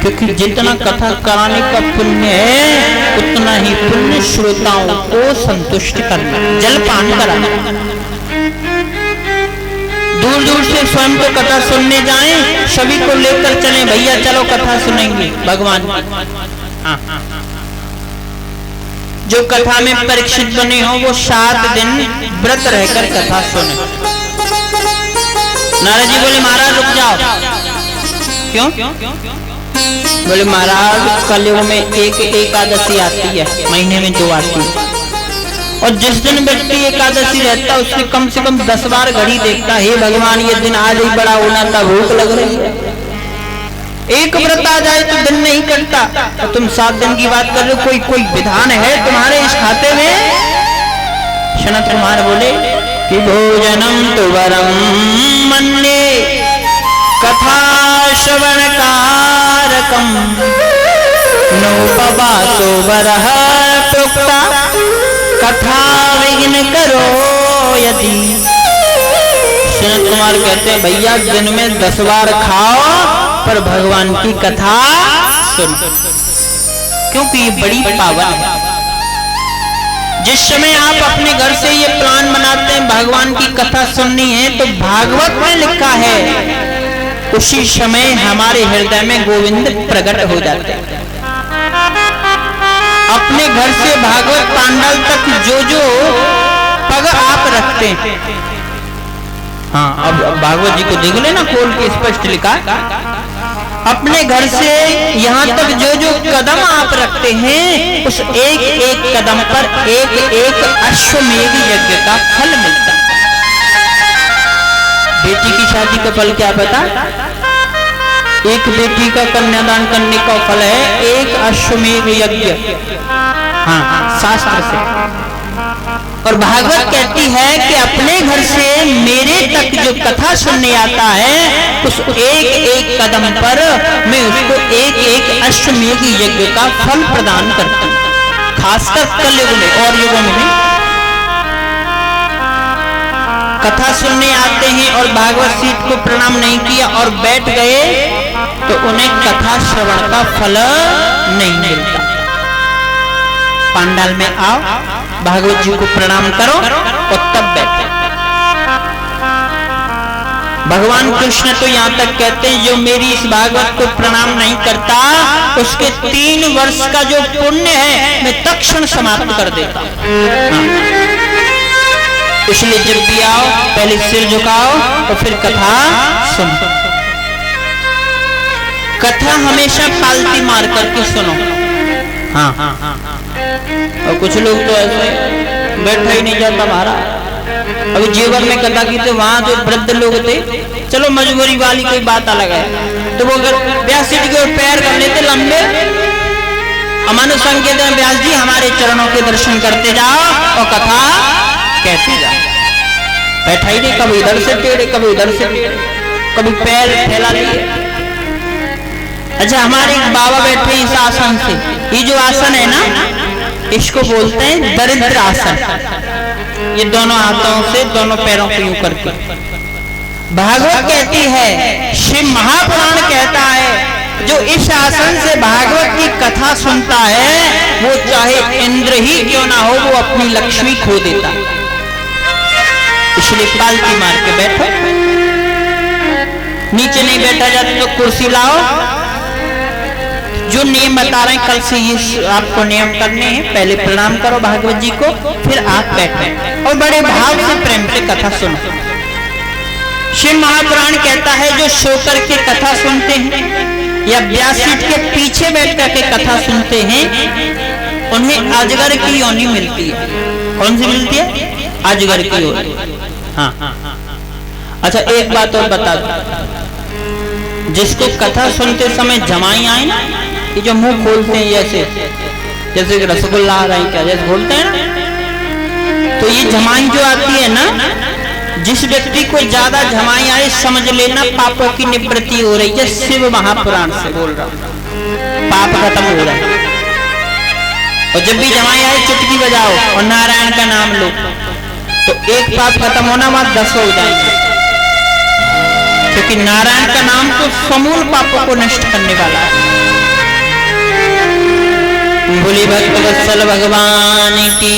क्योंकि जितना कथा कराने का पुण्य है उतना ही पुण्य श्रोताओं को संतुष्ट करना, जलपान कराना। दूर दूर से स्वयं को कथा सुनने जाएं, सभी को लेकर चलें, भैया चलो कथा सुनेंगे भगवान की। जो कथा में परीक्षित बने हो वो 7 दिन व्रत रहकर कथा सुने। नारद जी बोले महाराज रुक जाओ। क्यों? बोले महाराज कलयुग में एक एकादशी आती है, महीने में 2 आती है, और जिस दिन व्यक्ति एकादशी रहता है उससे कम 10 बार घड़ी देखता, हे भगवान ये दिन आज ही बड़ा होना था, भूख लग रही है। एक व्रत आ जाए तो दिन नहीं कटता, तो तुम 7 दिन की बात कर रहे हो, कोई विधान है तुम्हारे इस खाते में? सनत कुमार बोले कि भोजनम तो वरम मन्ये कथा श्रवण कारकम नोपवासो वरः प्रोक्ता कथा विघ्न करो यदि। सनत कुमार कहते हैं भैया दिन में 10 बार खाओ पर भगवान की कथा सुनो, क्योंकि ये बड़ी पावन है। जिस समय आप अपने घर से ये प्लान बनाते हैं भगवान की कथा सुननी है, तो भागवत में लिखा है उसी समय हमारे हृदय में गोविंद प्रकट हो जाते हैं। अपने घर से भागवत पांडल तक जो पग आप रखते हैं, हाँ अब भागवत जी को देख लेना खोल के स्पष्ट लिखा, अपने घर से यहाँ तक जो कदम आप रखते हैं उस एक कदम पर एक अश्वमेध यज्ञ का फल मिलता है। बेटी की शादी का फल क्या पता? एक बेटी का कन्यादान करने का फल है 1 अश्वमेध यज्ञ, हाँ शास्त्र से। और भागवत कहती है कि अपने घर से मेरे तक जो कथा सुनने आता है उस एक कदम पर मैं उसको एक अश्वमेध यज्ञ का फल प्रदान करता हूँ, खासकर कलयुग में और युगों में नहीं। कथा सुनने आते हैं और भागवत सीट को प्रणाम नहीं किया और बैठ गए तो उन्हें कथा श्रवण का फल नहीं मिलता। पंडाल में आओ, भागवत जी को प्रणाम करो और तब बैठो। भगवान कृष्ण तो यहाँ तक कहते हैं जो मेरी इस भागवत को प्रणाम नहीं करता उसके 3 वर्ष का जो पुण्य है मैं तत्क्षण समाप्त कर देता हूँ। इसलिए जब भी आओ पहले सिर झुकाओ और फिर कथा सुनो। कथा हमेशा पालती मार करके सुनो। हाँ और कुछ लोग तो ऐसे बैठा ही नहीं जाता महाराज। अभी जेवर में कथा की तो वहां जो वृद्ध लोग थे, चलो मजबूरी वाली कोई बात अलग है, तो वो अगर व्यास जी के पैर कर लेते लंबे, अमानु संकेत में व्यास जी हमारे चरणों के दर्शन करते जाओ और कथा कहते जाओ। बैठा ही नहीं, कभी इधर से टेढ़े कभी उधर से टेढ़े। कभी पैर फैला लिए। अच्छा, हमारे एक बाबा बैठे इस आसन से, ये जो आसन है ना, इसको बोलते हैं दरिद्र आसन। ये दोनों हाथों से दोनों पैरों को यूं करके। भागवत कहती है, शिव महापुराण कहता है, जो इस आसन से भागवत की कथा सुनता है, वो चाहे इंद्र ही क्यों ना हो, वो अपनी लक्ष्मी खो देता। इसलिए पालती मार के बैठो, नीचे नहीं बैठा जाता तो कुर्सी लाओ। जो नियम बता रहे हैं कल से ये आपको नियम करने हैं। पहले प्रणाम करो भागवत जी को, फिर आप बैठो और बड़े भाव से प्रेम से कथा सुनो। शिव महापुराण कहता है, जो सोकर के कथा सुनते हैं या व्यास सीट के पीछे बैठ करके कथा सुनते हैं, उन्हें अजगर की योनि मिलती है। कौन सी मिलती है? अजगर की योनि। हाँ, अच्छा एक बात और बता दो, जिसको कथा सुनते समय जमाई आए ना, ये जो मुंह खोलते हैं जैसे रसगुल्ला आ रहा है क्या, जैसे खोलते हैं ना, तो ये जमाई जो आती है ना, जिस व्यक्ति को ज्यादा जमाई आए समझ लेना पापों की निवृत्ति हो रही है। शिव महापुराण से बोल रहा हूं, पाप खत्म हो रहा है। और जब भी जमाई आए चुटकी बजाओ और नारायण का नाम लो, तो एक पाप खत्म होना वहां 10 हो जाएंगे, क्योंकि नारायण का नाम तो समूल पापों को नष्ट करने वाला है। बोली भक्तवत्सल भगवान की।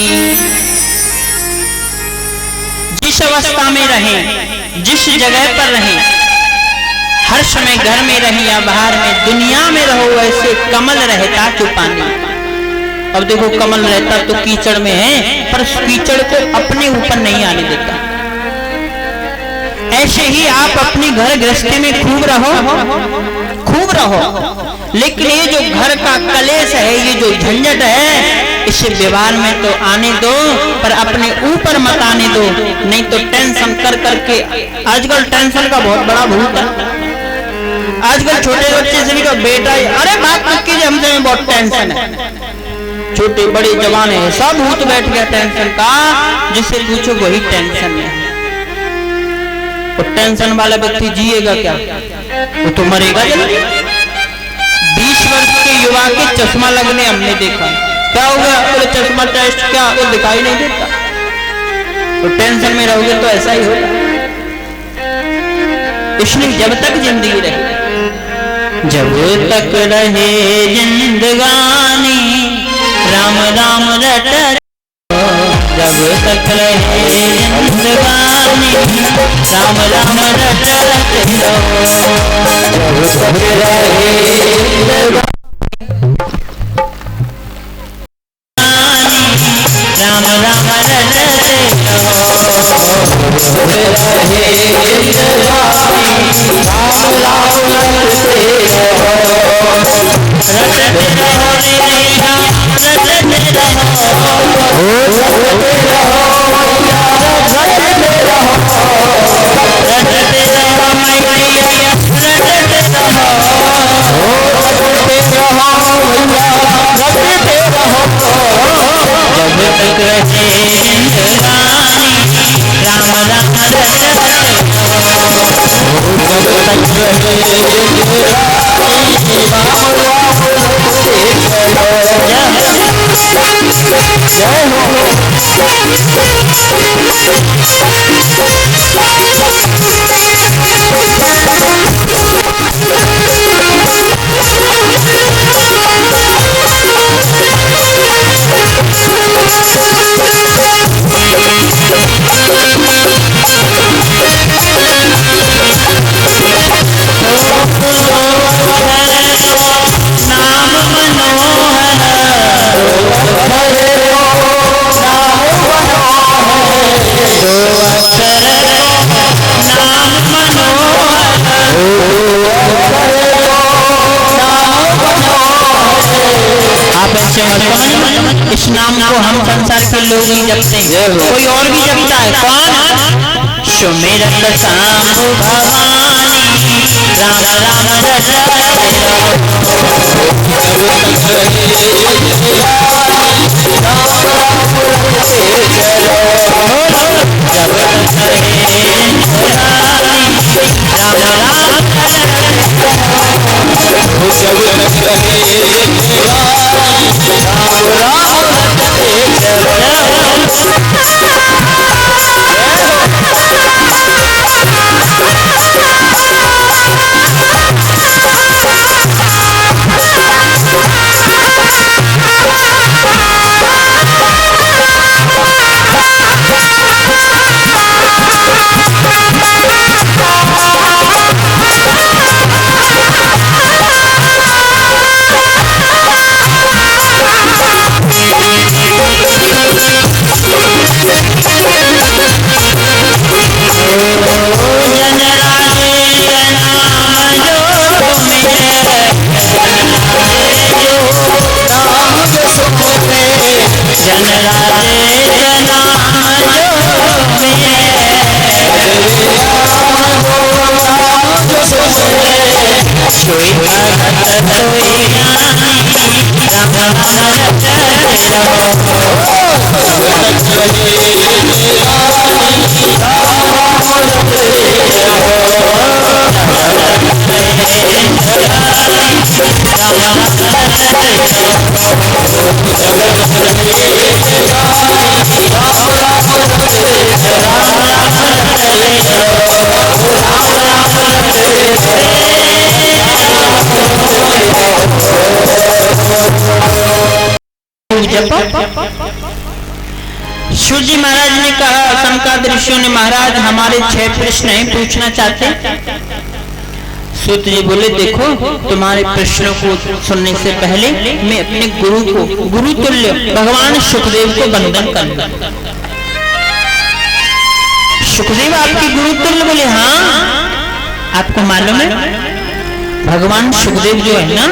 जिस अवस्था में रहें, जिस जगह पर रहें, हर समय घर में रहें या बाहर में, दुनिया में रहो, ऐसे कमल रहता चुपानी। अब देखो, कमल रहता तो कीचड़ में है, पर उस कीचड़ को अपने ऊपर नहीं आने देता। ऐसे ही आप अपनी घर गृहस्थी में खूब रहो, लेकिन ये जो घर का कलेश है, ये जो झंझट है, इसे व्यवहार में तो आने दो, पर अपने ऊपर मत आने दो, नहीं तो टेंशन कर करके। आजकल टेंशन का बहुत बड़ा भूत है। आजकल छोटे बच्चे से भी तो बेटा, अरे बात मत कीजिए, हमसे में बहुत टेंशन है। छोटे बड़े जवान है, सब भूत बैठ गया टेंशन का, जिससे पूछो वही टेंशन है। और टेंशन वाला व्यक्ति जिएगा क्या? वो तो मरेगा जल्दी। 20 वर्ष के युवा के चश्मा लगने हमने देखा, क्या हो गया? बोले चश्मा टेस्ट, क्या वो दिखाई नहीं देता। तो टेंशन में रहोगे तो ऐसा ही होगा। इसलिए जब तक जिंदगी रहे, जब तक रहे जिंदगानी, राम राम रट, जब तक रहे जिंदगानी, राम राम रट लो, जब तक रहे जिंदगानी, राम राम रट लो, जब रहे जिंदगानी, राम राम रटते रहो, रटते रहो रे राम, रटते इस नाम को हम संसार के लोग ही जपते हैं, कोई और भी जपता है। कौन? सुमिरत सांभु भवानी, राम राम रट जब तक रहे राम राम शिव जी महाराज ने कहा, सनकादिक ऋषियों ने, महाराज हमारे 6 प्रश्न हैं, पूछना चाहते। सूत जी बोले, देखो तुम्हारे प्रश्नों को सुनने से पहले मैं अपने गुरु को, गुरु तुल्य भगवान सुखदेव को वंदन कर लूं। सुखदेव आपके गुरु तुल्य? बोले हाँ। आपको मालूम है भगवान सुखदेव जो है ना,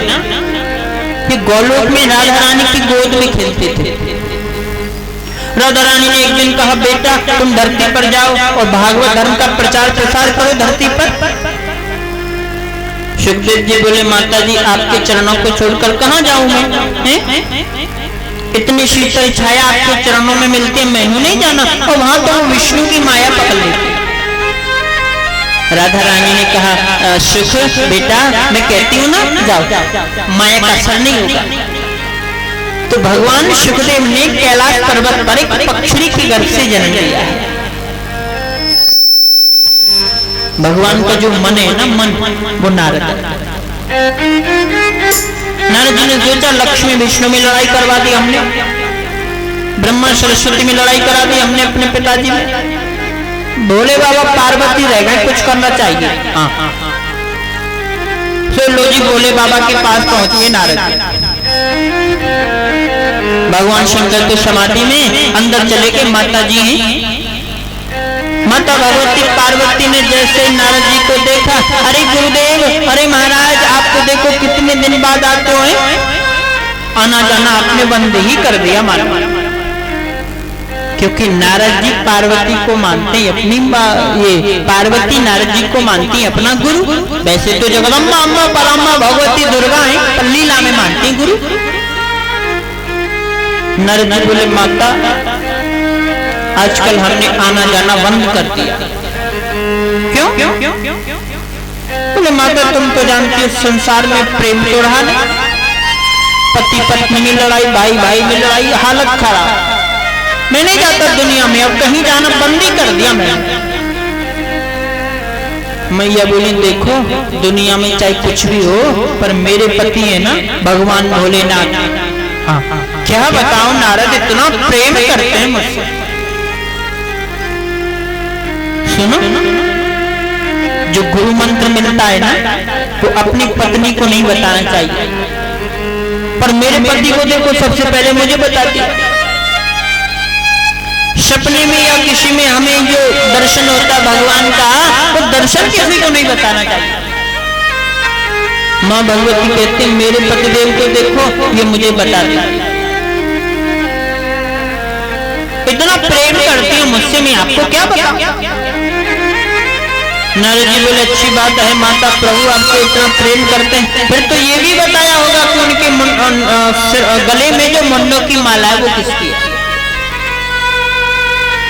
ये गोलोक में राधा रानी की गोद में खेलते थे। राधा रानी ने एक दिन कहा, बेटा तुम धरती पर जाओ और भागवत धर्म का प्रचार प्रसार करो धरती पर। सुखदेव जी बोले, माता जी आपके चरणों को छोड़कर कहां जाऊं मैं? इतनी शीतल छाया आपके चरणों में मिलती है, मैंने नहीं जाना। और वहां तो विष्णु की माया पकड़ लेती। राधा रानी ने कहा, सुख बेटा मैं कहती हूँ ना, जाओ, माया का असर नहीं होगा। तो भगवान सुखदेव ने कैलाश पर्वत पर एक पक्षी के गर्भ से जन्म लिया है। भगवान का जो मन है ना, मन वो नारद जी ने सोचा, लक्ष्मी विष्णु में लड़ाई करवा दी हमने, ब्रह्मा सरस्वती में लड़ाई करा दी हमने अपने पिताजी में, भोले बाबा पार्वती रह गए, कुछ करना चाहिए। तो लो जी भोले बाबा के पास पहुंच गए नारद। भगवान शंकर के समाधि में अंदर चले गए, माता जी हैं। माता भगवती पार्वती ने जैसे नारद जी को देखा, अरे गुरुदेव, अरे महाराज आपको देखो कितने दिन बाद आते हो, आना जाना आपने बंद ही कर दिया मानो। क्योंकि नारद जी पार्वती को मानते हैं अपनी, ये पार्वती नारद जी को मानती है अपना गुरु। वैसे तो जगदम्बा अम्बा पराम्बा भगवती दुर्गा है, पर लीला में मानती है गुरु। नारद जी बोले, माता आजकल हमने आना जाना बंद कर दिया। क्यों? बोले, माता तुम तो जानती हो संसार में प्रेम तो रहा नहीं, पति पत्नी में लड़ाई, भाई भाई में लड़ाई, हालत खराब। मैं नहीं जाता दुनिया में, अब कहीं जाना बंद ही कर दिया मैंने। मैया बोली, देखो दुनिया में चाहे कुछ भी हो, पर मेरे पति है ना भगवान भोलेनाथ। हाँ, क्या बताओ नारद, इतना प्रेम करते हैं मुझसे। सुनो, जो गुरु मंत्र मिलता है ना, तो अपनी पत्नी को नहीं बताना चाहिए, पर मेरे पति को देखो सबसे पहले मुझे बताती। सपने में या किसी में हमें जो दर्शन होता भगवान का, वो दर्शन किसी को नहीं बताना चाहिए। माँ भगवती कहती, मेरे पतिदेव को देखो, ये मुझे बताती। इतना प्रेम करती हूँ मुझसे, मैं आपको क्या बताऊं? नारद जी बोले, अच्छी बात है माता, प्रभु आपको इतना प्रेम करते हैं, फिर तो ये भी बताया होगा कि उनके गले में जो मुंडों की माला है वो किसकी है?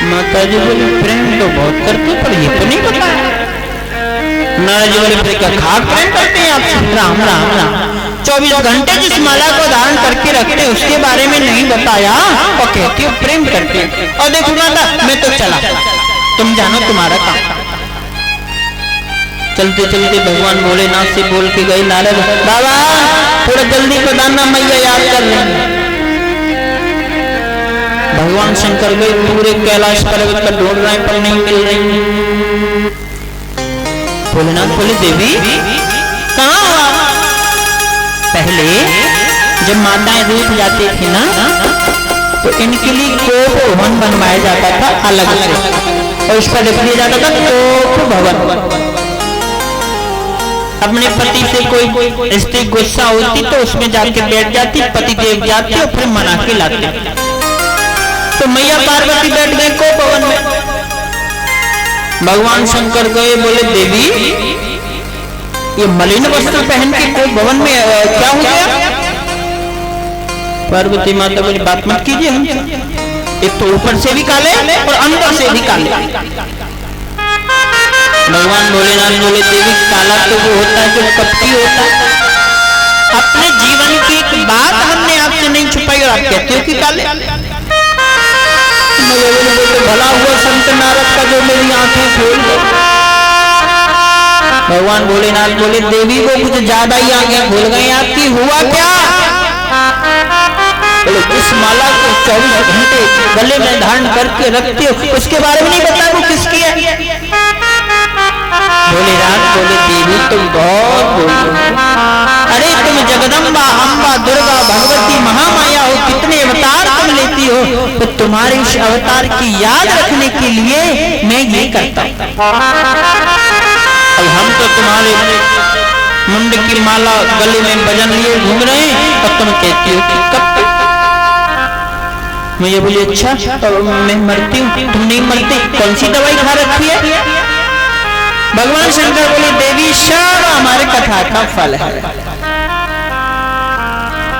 माता जी बोले, प्रेम तो बहुत करते, पर ये तो नहीं बताया। नारद जी बोले, फिर क्या खाक प्रेम करते हैं आप? राम राम राम। 24 घंटे जिस माला को धारण करके रखते उसके बारे में नहीं बताया और कहती हो प्रेम करते। और देखो माता मैं तो चला, तुम जानो तुम्हारा काम। चलते चलते भगवान भोलेनाथ से बोल के गए नारद बाबा थोड़ा जल्दी बताना, मैया याद कर रही है। भगवान शंकर गए पूरे कैलाश पर्वत पर ढूंढ रहे पर नहीं मिल रही। भोलेनाथ बोले देवी कहाँ हुआ? पहले जब माताएं रूठ जाती थी ना तो इनके लिए कोप भवन बनवाया जाता था अलग से, और इस पर लिख दिया जाता था कोप भवन। अपने पति से कोई स्त्री गुस्सा होती तो उसमें जाके बैठ जाती, पति देव जाते और फिर मना के लाते। तो मैया पार्वती बैठ गए कोप भवन में। भगवान शंकर गए बोले देवी ये मलिन वस्त्र पहन के कोप भवन में क्या हो गया? पार्वती माता बोली बात मत कीजिए हमसे, एक तो ऊपर से भी काले और अंदर से भी काले। भगवान भोलेनाथ बोले देवी काला तो वो होता है जो कपटी होता है। अपने जीवन की एक बात हमने आपसे नहीं छुपाई और आप कहते हो कि काले। तो भला हुआ संत नारद का जो मेरी आंखें खोल दे। भगवान भोलेनाथ बोले देवी को कुछ ज्यादा ही आंखें खोल गई आपकी, हुआ क्या? बोले इस माला को 24 घंटे गले में धारण करके रखते हो उसके बारे में नहीं बता वो किसकी है? भोलेनाथ बोले देवी तुम बहुत बोलो, अरे तुम जगदम्बा अम्बा दुर्गा भगवती महामाया हो, कितने अवतार तुम लेती हो, तो तुम्हारे इस अवतार की याद रखने के लिए मैं ये करता हूं। अब हम तो तुम्हारे मुंड की माला गले में बजन लिए घूम रहे हैं और तुम कहती हो कि कब? मैं ये बोली अच्छा तो मैं मरती हूँ, तुम नहीं मरती, कौन सी दवाई खा रखी है? भगवान शंकर बोले देवी सब हमारे कथा का फल है।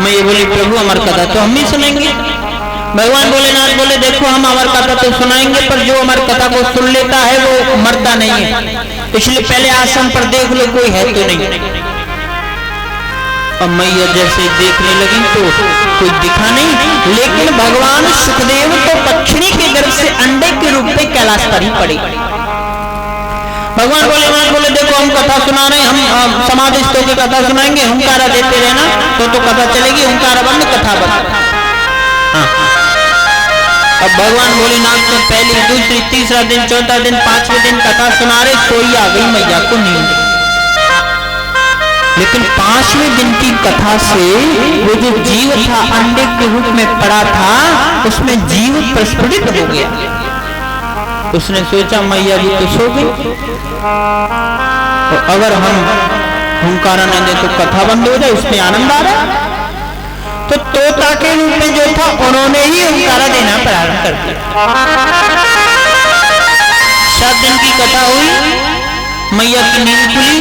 मैं ये बोली प्रभु हमारी कथा तो हम ही सुनेंगे। भगवान भोलेनाथ बोले देखो हम हमारी कथा तो सुनाएंगे पर जो हमारी कथा को सुन लेता है वो मरता नहीं है, इसलिए पहले आश्रम पर देख लो कोई है तो नहीं। और मैया जैसे देखने लगी तो कोई दिखा नहीं, लेकिन भगवान सुखदेव तो पक्षिणी के गर्भ से अंडे के रूप में कैलाश पर ही पड़े। भगवान भोलेनाथ बोले देखो हम कथा सुना रहे हैं, हम समाधिस्थों की कथा सुनाएंगे, हुंकारा देते रहना तो कथा चलेगी, हुंकारा बंद कथा बंद। हाँ। अब भगवान भोलेनाथ को पहली दूसरी तीसरा दिन चौथा दिन पांचवें दिन कथा सुना रहे, सोई आ गई मैया को नींद। लेकिन पांचवें दिन की कथा से वो जो जीव था अंडे के रूप में पड़ा था उसमें जीव प्रस्फुटित हो गया। उसने सोचा मैया भी तो सो गई, तो अगर हम हुंकारा न दे तो कथा बंद हो जाए, उसमें आनंद आ रहा है। तो तोता के रूप में जो था उन्होंने ही हुंकारा देना प्रारंभ कर दिया। 7 दिन की कथा हुई, मैया की नींद खुली।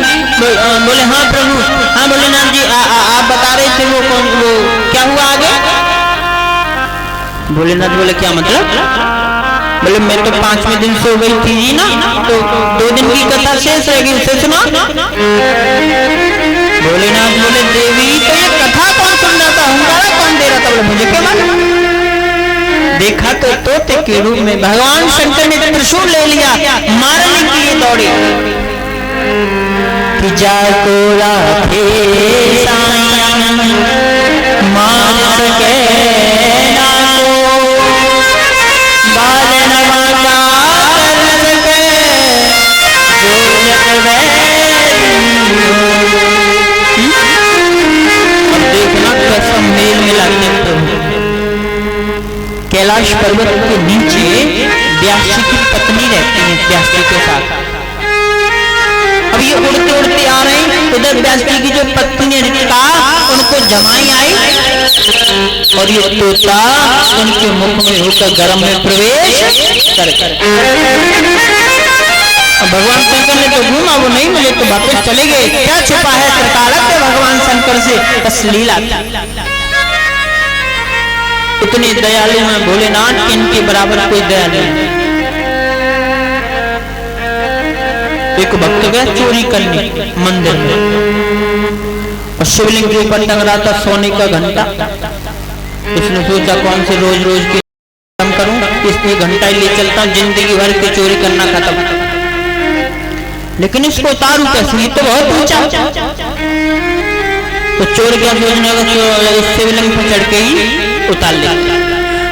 बोले हाँ प्रभु, हाँ भोलेनाथ जी आप बता रहे थे वो कौन, वो क्या हुआ आगे? भोलेनाथ बोले क्या मतलब? बोले मैं तो 5वें दिन सो गई थी जी ना, तो 2 दिन की कथा शेष रहेगी, उसे सुना। भोलेनाथ बोले देवी तो ये कथा कौन सुन रहा था, हुंकारा कौन दे रहा था? बोले मुझे क्या मालूम। देखा तो तोते के रूप में भगवान शंकर ने त्रिशूल ले लिया, मारने के लिए दौड़े कि जाको राधे साईं मार सके ना को, बाल नवाजा कर सके जो जग अब देखना कैसा मेल मिलाते प्रभु। कैलाश पर्वत के नीचे व्यासी की पत्नी रहती है व्यासी के साथ। अब ये उड़ते उड़ते आ रहे हैं, उधर व्यासी की जो पत्नी रिका उनको जमाई आई और ये तोता उनके मुख में होकर गर्म में प्रवेश कर। भगवान शंकर ने तो घूमा, वो नहीं मिले तो वापस चले गए। क्या छुपा है त्रिकालज्ञ भगवान शंकर से? बस लीला। इतने दयालु हैं भोलेनाथ, इनके बराबर कोई दयालु नहीं। एक भक्त गया चोरी करने मंदिर में, और शिवलिंग के ऊपर टंग रहा था सोने का घंटा। उसने सोचा कौन से रोज रोज के काम करूं, इसलिए घंटा ही ले चलता हूं, जिंदगी भर की चोरी करना खत्म। लेकिन इसको उतारू कैसे, ये तो बहुत ऊंचा। तो चोर क्या सोचने का, शिवलिंग पर चढ़ के ही उतार लिया।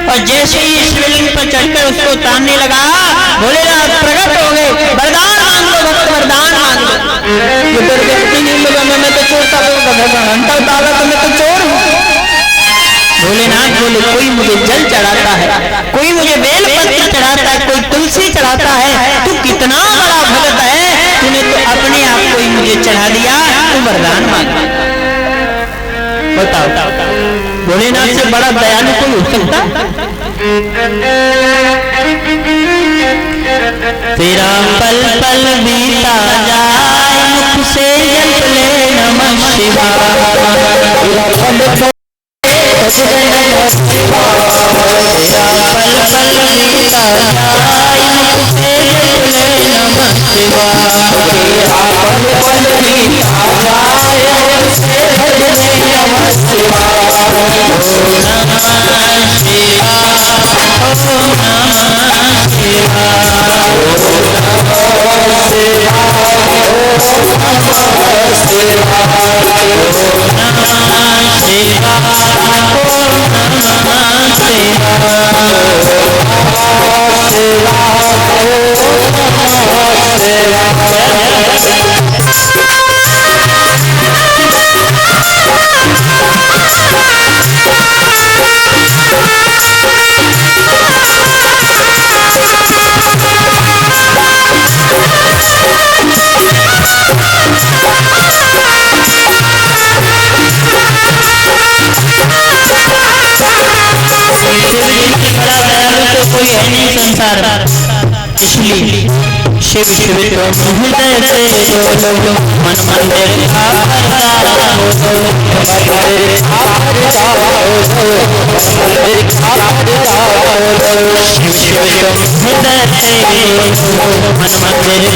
और जैसे ही शिवलिंग पर चढ़कर उसको उतारने लगा, भोलेनाथ प्रकट हो गए, वरदान मांग लो भक्त, वरदान मांग लो। ये डर व्यक्ति नहीं लगा, मैं तो चोर था, घंटा उतारा तो मैं तो चोर हूँ। भोलेनाथ बोले कोई मुझे जल चढ़ाता है, कोई मुझे बेल पत्र चढ़ाता है, कोई तुलसी चढ़ाता है, तू कितना बड़ा भक्त है, तूने तो अपने आप को ही मुझे चढ़ा दिया, तू वरदान मांग। बताओ भोलेनाथ से बड़ा दयालु कोई हो सकता? तेरा पल पल बीता जाए, मुख से जप ले नमः शिवाय। तेरा पल पल बीता जाए, मुख से जप ले नमः शिवाय। तेरा पल पल बीता जाए, मुख से जप ले नमः शिवाय। कोई है नहीं संसार, इसलिए शिव शिव हृदय से बोलो, मन मंदिर शिव शिव हृदय से मन मंदिर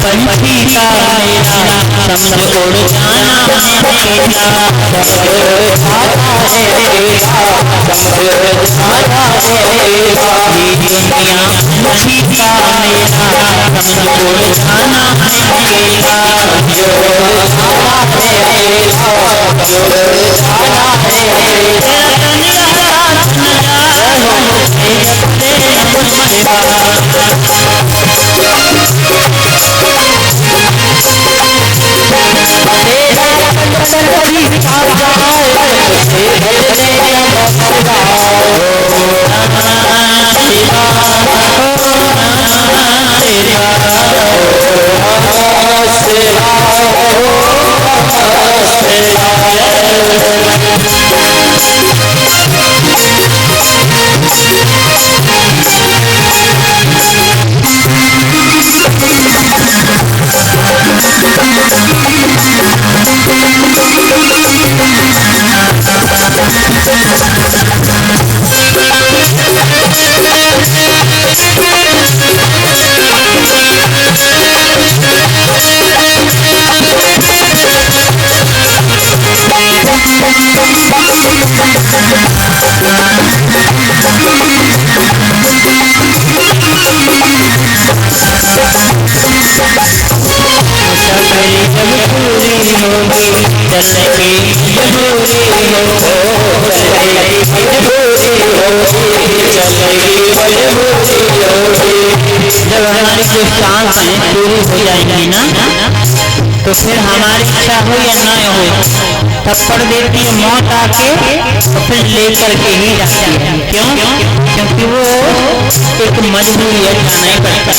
पंछी का मेरा समझ उड़ जाना है ये दुनिया पंछी का मेरा समझ उड़ जाना है। मेरी जब पूरी होगी चलने की जरूरी हो, चलने की जरूरी होगी, चलने की मजबूरी होगी। जब हमारी जो सांसें पूरी हो जाएंगी ना, तो फिर हमारी इच्छा हो या ना हो, थप्पड़ देती है मौत आके, तो फिर लेकर के ही जाती है। क्यों? क्योंकि वो एक मजबूरी है, जाना ही पड़ता।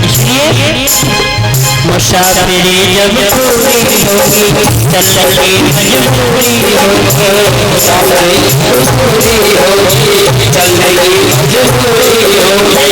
इसलिए मुसाफिरी जब पूरी होगी चलने की मजबूरी होगी, मुसाफिरी पूरी होगी चलने की मजबूरी होगी।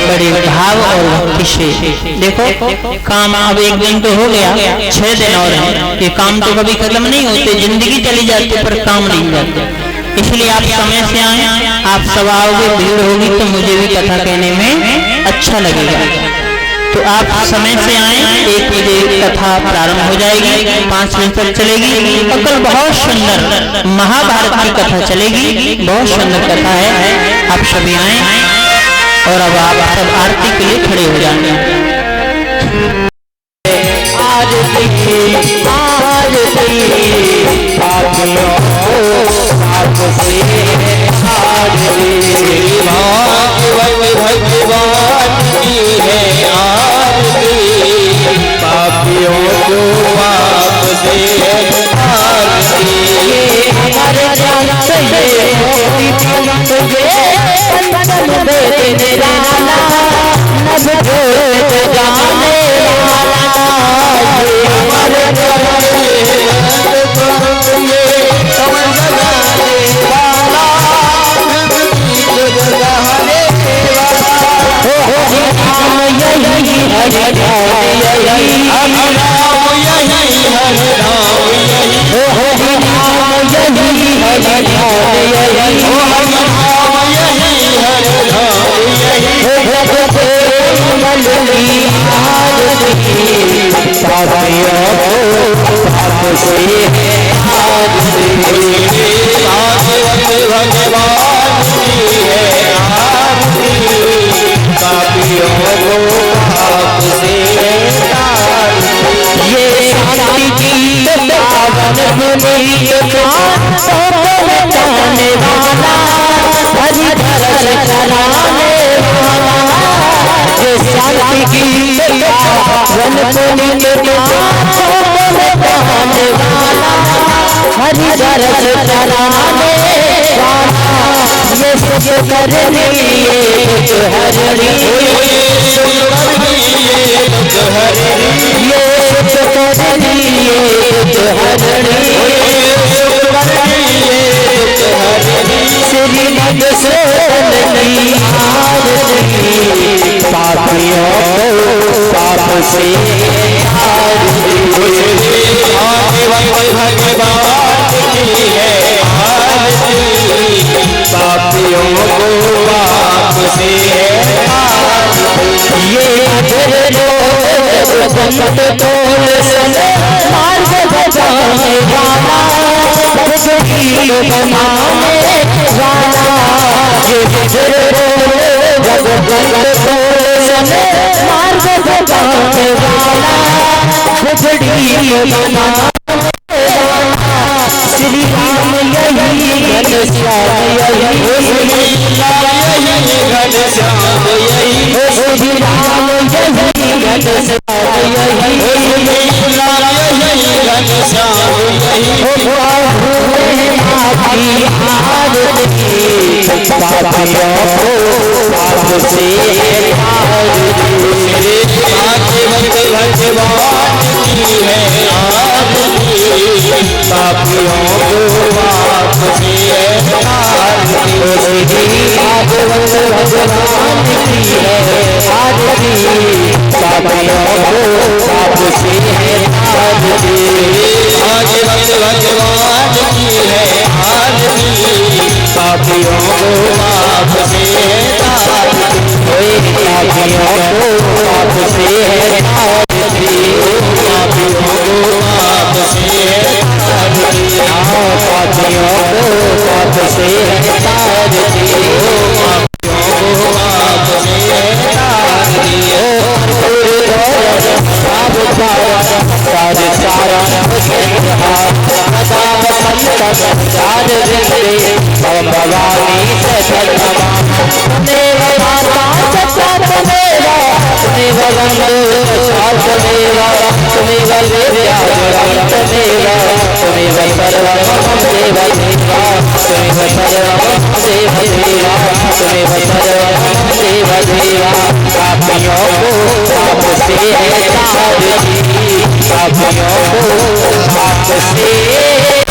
बड़े भाव और भक्ति से देखो, काम अब एक दिन तो हो गया, 6 दिन और हैं। ये काम तो कभी खत्म नहीं होते, जिंदगी चली जाती पर काम नहीं जाते। इसलिए आप समय से आए, आप सब आओगे, भीड़ होगी तो मुझे भी कथा कहने में अच्छा लगेगा। तो आप समय से आए, 1 बजे कथा प्रारंभ हो जाएगी, 5 बजे तक चलेगी। और कल बहुत सुंदर महाभारत की कथा चलेगी, बहुत सुंदर कथा है। आप सभी आए और अब आप सब आरती के लिए खड़े हो जाएंगे। वाला वन पुनि के पापों को मिटाने वाला, हरि दरस कराने वाला, ये सब कर लिए हरि, ये सब कर लिए श्री मधुसूदन की आरती, पापियों को पाप से आरती, भगवान की है आरती, पापियों को पाप से आरती। ये संत तोल सन मार्ग बजाने वाला, बनाने वाला, ये जग मार्ग बजाने वाला, बिगड़ी बनाने वाला, श्री राम यही घनश्याम यही, घनश्याम यही, श्री राम यही घनश्याम यही, घनश्याम यही, पापियों को पाप से आरती, भगवान की है आरती, पापियों को पाप से आरती, भगवान की है आरती, पापियों को पाप से आरती, भगवान की है आरती, पापियों को पाप से आरती, पापियों को पाप से आरती, पापियों को पाप से आरती, पापियों को पाप से आरती, पापियों को पाप से आरती, भवानी पापियों को पाप से आरती, पापियों को पाप से